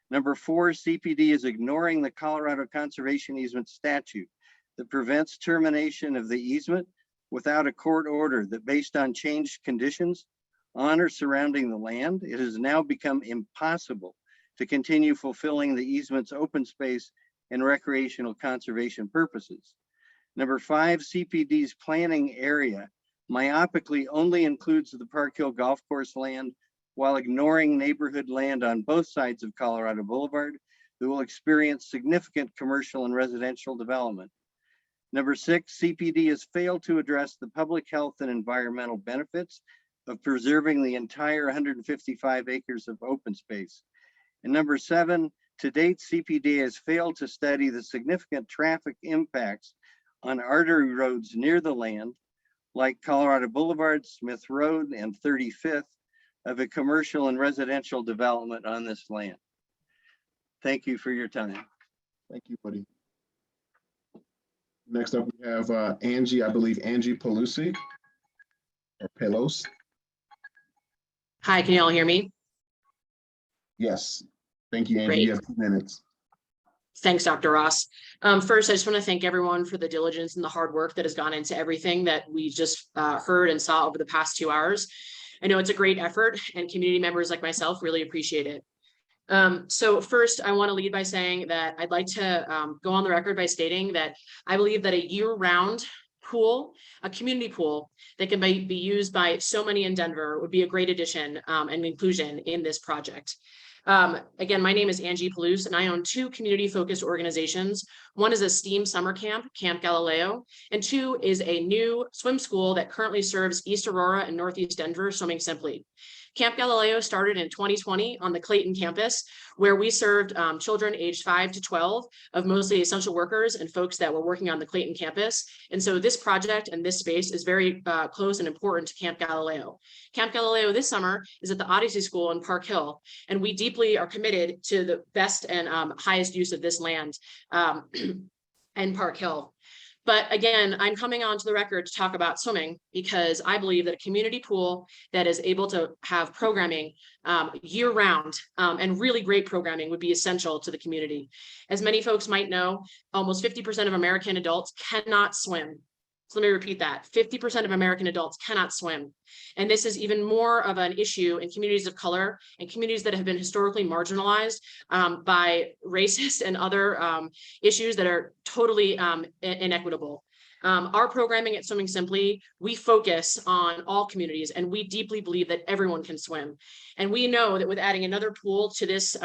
Number 4, CPD is ignoring the Colorado Conservation Easement statute that prevents termination of the easement without a court order that based on changed conditions on or surrounding the land, it has now become impossible to continue fulfilling the easement's open space and recreational conservation purposes. Number 5, CPD's planning area myopically only includes the Park Hill Golf Course land while ignoring neighborhood land on both sides of Colorado Boulevard that will experience significant commercial and residential development. Number 6, CPD has failed to address the public health and environmental benefits of preserving the entire 155 acres of open space. And number 7, to date, CPD has failed to study the significant traffic impacts on artery roads near the land, like Colorado Boulevard, Smith Road, and 35th, of a commercial and residential development on this land. Thank you for your time. Thank you, Woody. Next up, we have Angie, I believe Angie Pelusi or Pelos. Hi, can you all hear me? Yes. Thank you, Angie. Great. You have 2 minutes. Thanks, Dr. Ross. First, I just want to thank everyone for the diligence and the hard work that has gone into everything that we just heard and saw over the past 2 hours. I know it's a great effort and community members like myself really appreciate it. So first, I want to lead by saying that I'd like to go on the record by stating that I believe that a year-round pool, a community pool that can be used by so many in Denver would be a great addition and inclusion in this project. Again, my name is Angie Pelusi, and I own 2 community-focused organizations. One is a STEAM summer camp, Camp Galileo, and 2 is a new swim school that currently serves East Aurora and Northeast Denver, Swimming Simply. Camp Galileo started in 2020 on the Clayton campus, where we served children aged 5 to 12 of mostly essential workers and folks that were working on the Clayton campus. And so this project and this space is very close and important to Camp Galileo. Camp Galileo this summer is at the Odyssey School in Park Hill, and we deeply are committed to the best and highest use of this land in Park Hill. But again, I'm coming onto the record to talk about swimming because I believe that a community pool that is able to have programming year round and really great programming would be essential to the community. As many folks might know, almost 50% of American adults cannot swim. So let me repeat that. 50% of American adults cannot swim. And this is even more of an issue in communities of color and communities that have been historically marginalized by racist and other issues that are totally inequitable. Our programming at Swimming Simply, we focus on all communities, and we deeply believe that everyone can swim. And we know that with adding another pool to this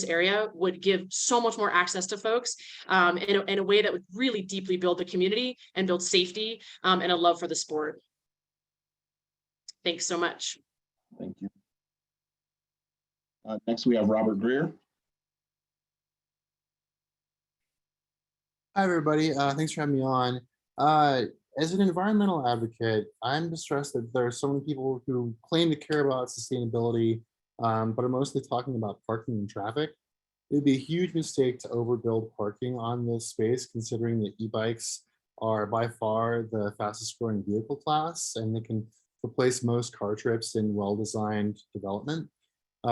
area would give so much more access to folks in a way that would really deeply build the community and build safety and a love for the sport. Thanks so much. Thank you. Next, we have Robert Greer. Hi, everybody. Thanks for having me on. As an environmental advocate, I'm distressed that there are so many people who claim to care about sustainability, but are mostly talking about parking and traffic. It would be a huge mistake to overbuild parking on this space, considering that e-bikes are by far the fastest growing vehicle class, and they can replace most car trips in well-designed development.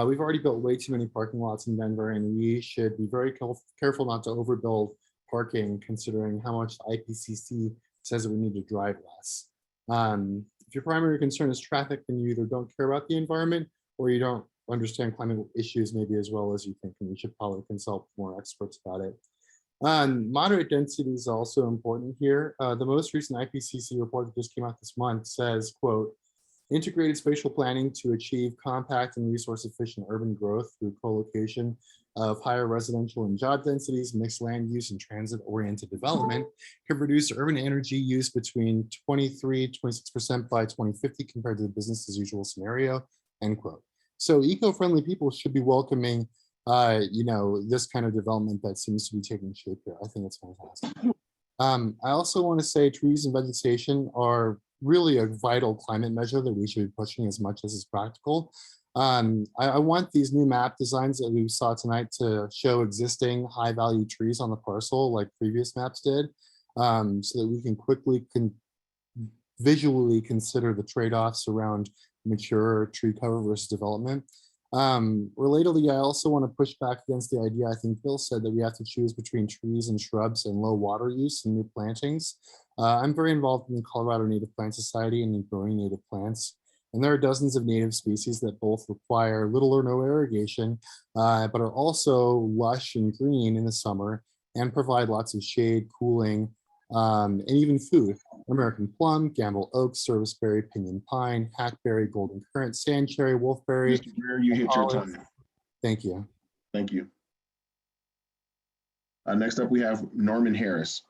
We've already built way too many parking lots in Denver, and we should be very careful not to overbuild parking, considering how much the IPCC says that we need to drive less. If your primary concern is traffic, then you either don't care about the environment or you don't understand climate issues maybe as well as you think, and you should probably consult more experts about it. Moderate density is also important here. The most recent IPCC report that just came out this month says, quote, integrated spatial planning to achieve compact and resource efficient urban growth through co-location of higher residential and job densities, mixed land use and transit oriented development can reduce urban energy use between 23–26% by 2050 compared to the business as usual scenario, end quote. So eco-friendly people should be welcoming this kind of development that seems to be taking shape here. I think it's fantastic. I also want to say trees and vegetation are really a vital climate measure that we should be pushing as much as is practical. I want these new map designs that we saw tonight to show existing high value trees on the parcel like previous maps did, so that we can quickly visually consider the trade-offs around mature tree cover versus development. Relatedly, I also want to push back against the idea I think Bill said that we have to choose between trees and shrubs and low water use and new plantings. I'm very involved in the Colorado Native Plant Society and in growing native plants. And there are dozens of native species that both require little or no irrigation, but are also lush and green in the summer and provide lots of shade, cooling, and even food. American plum, Gamble oak, serviceberry, pinyon pine, hackberry, golden currant, sand cherry, wolfberry. Mr. Greer, you hit your olive. time. Thank you. Thank you. Next up, we have Norman Harris.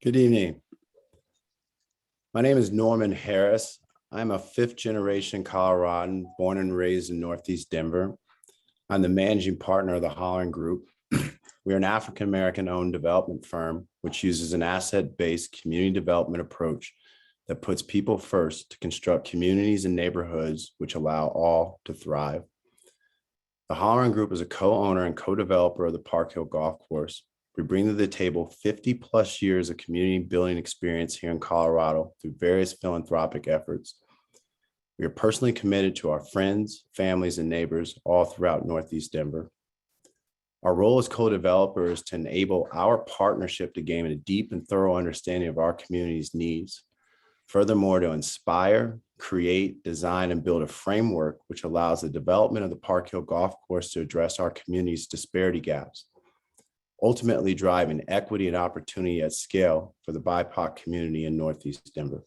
Good evening. My name is Norman Harris. I'm a fifth-generation Coloradan, born and raised in Northeast Denver. I'm the managing partner of the Hollering Group. We are an African-American owned development firm which uses an asset-based community development approach that puts people first to construct communities and neighborhoods which allow all to thrive. The Hollering Group is a co-owner and co-developer of the Park Hill Golf Course. We bring to the table 50+ years of community building experience here in Colorado through various philanthropic efforts. We are personally committed to our friends, families, and neighbors all throughout Northeast Denver. Our role as co-developer is to enable our partnership to gain a deep and thorough understanding of our community's needs. Furthermore, to inspire, create, design, and build a framework which allows the development of the Park Hill Golf Course to address our community's disparity gaps, ultimately driving equity and opportunity at scale for the BIPOC community in Northeast Denver.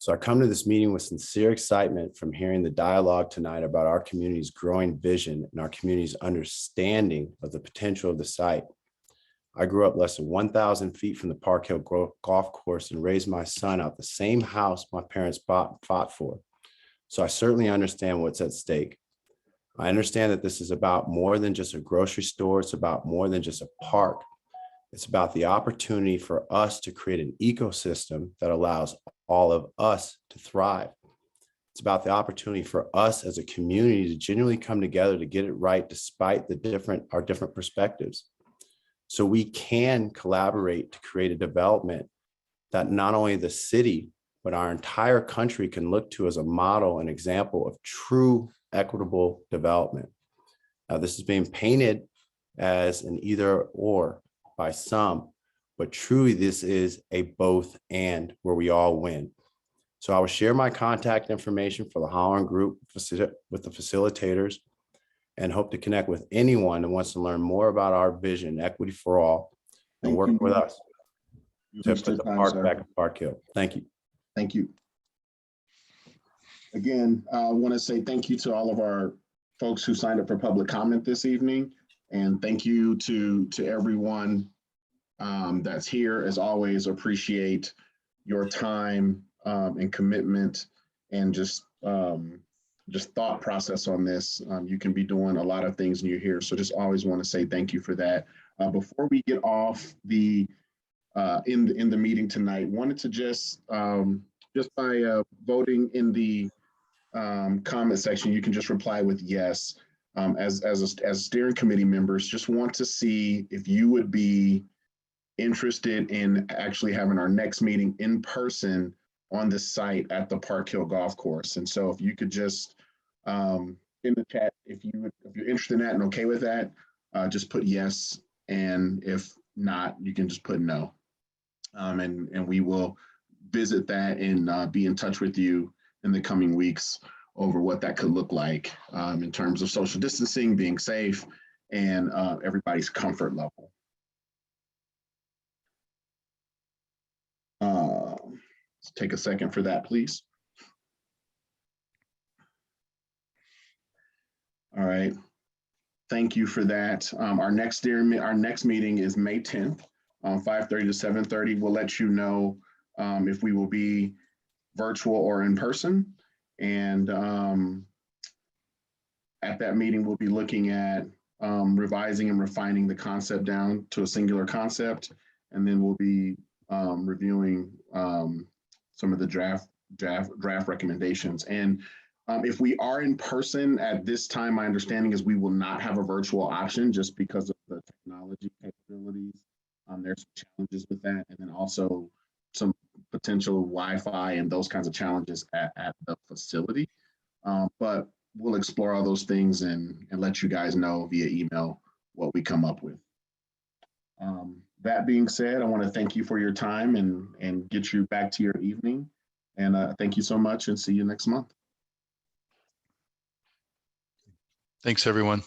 So I come to this meeting with sincere excitement from hearing the dialogue tonight about our community's growing vision and our community's understanding of the potential of the site. I grew up less than 1,000 feet from the Park Hill Golf Course and raised my son out the same house my parents fought for. So I certainly understand what's at stake. I understand that this is about more than just a grocery store. It's about more than just a park. It's about the opportunity for us to create an ecosystem that allows all of us to thrive. It's about the opportunity for us as a community to genuinely come together to get it right despite our different perspectives. So we can collaborate to create a development that not only the city, but our entire country can look to as a model and example of true equitable development. Now, this is being painted as an either or by some, but truly this is a both and where we all win. So I will share my contact information for the Hollering Group with the facilitators and hope to connect with anyone who wants to learn more about our vision, equity for all, and work with us to put the park back at Park Hill. Thank you. Thank you. Again, I want to say thank you to all of our folks who signed up for public comment this evening. And thank you to everyone that's here. As always, appreciate your time and commitment and just thought process on this. You can be doing a lot of things and you're here. So just always want to say thank you for that. Before we get off the in the meeting tonight, wanted to just by voting in the comment section, you can just reply with yes. As steering committee members, just want to see if you would be interested in actually having our next meeting in person on the site at the Park Hill Golf Course. And so if you could just in the chat, if you're interested in that and okay with that, just put yes. And if not, you can just put no. And we will visit that and be in touch with you in the coming weeks over what that could look like in terms of social distancing, being safe, and everybody's comfort level. Let's take a second for that, please. All right. Thank you for that. Our next meeting is May 10th, 5:30 to 7:30. We'll let you know if we will be virtual or in person. And at that meeting, we'll be looking at revising and refining the concept down to a singular concept. And then we'll be reviewing some of the draft recommendations. And if we are in person at this time, my understanding is we will not have a virtual option just because of the technology capabilities. There's some challenges with that. And then also some potential Wi-Fi and those kinds of challenges at the facility. But we'll explore all those things and let you guys know via email what we come up with. That being said, I want to thank you for your time and get you back to your evening. And thank you so much and see you next month. Thanks, everyone.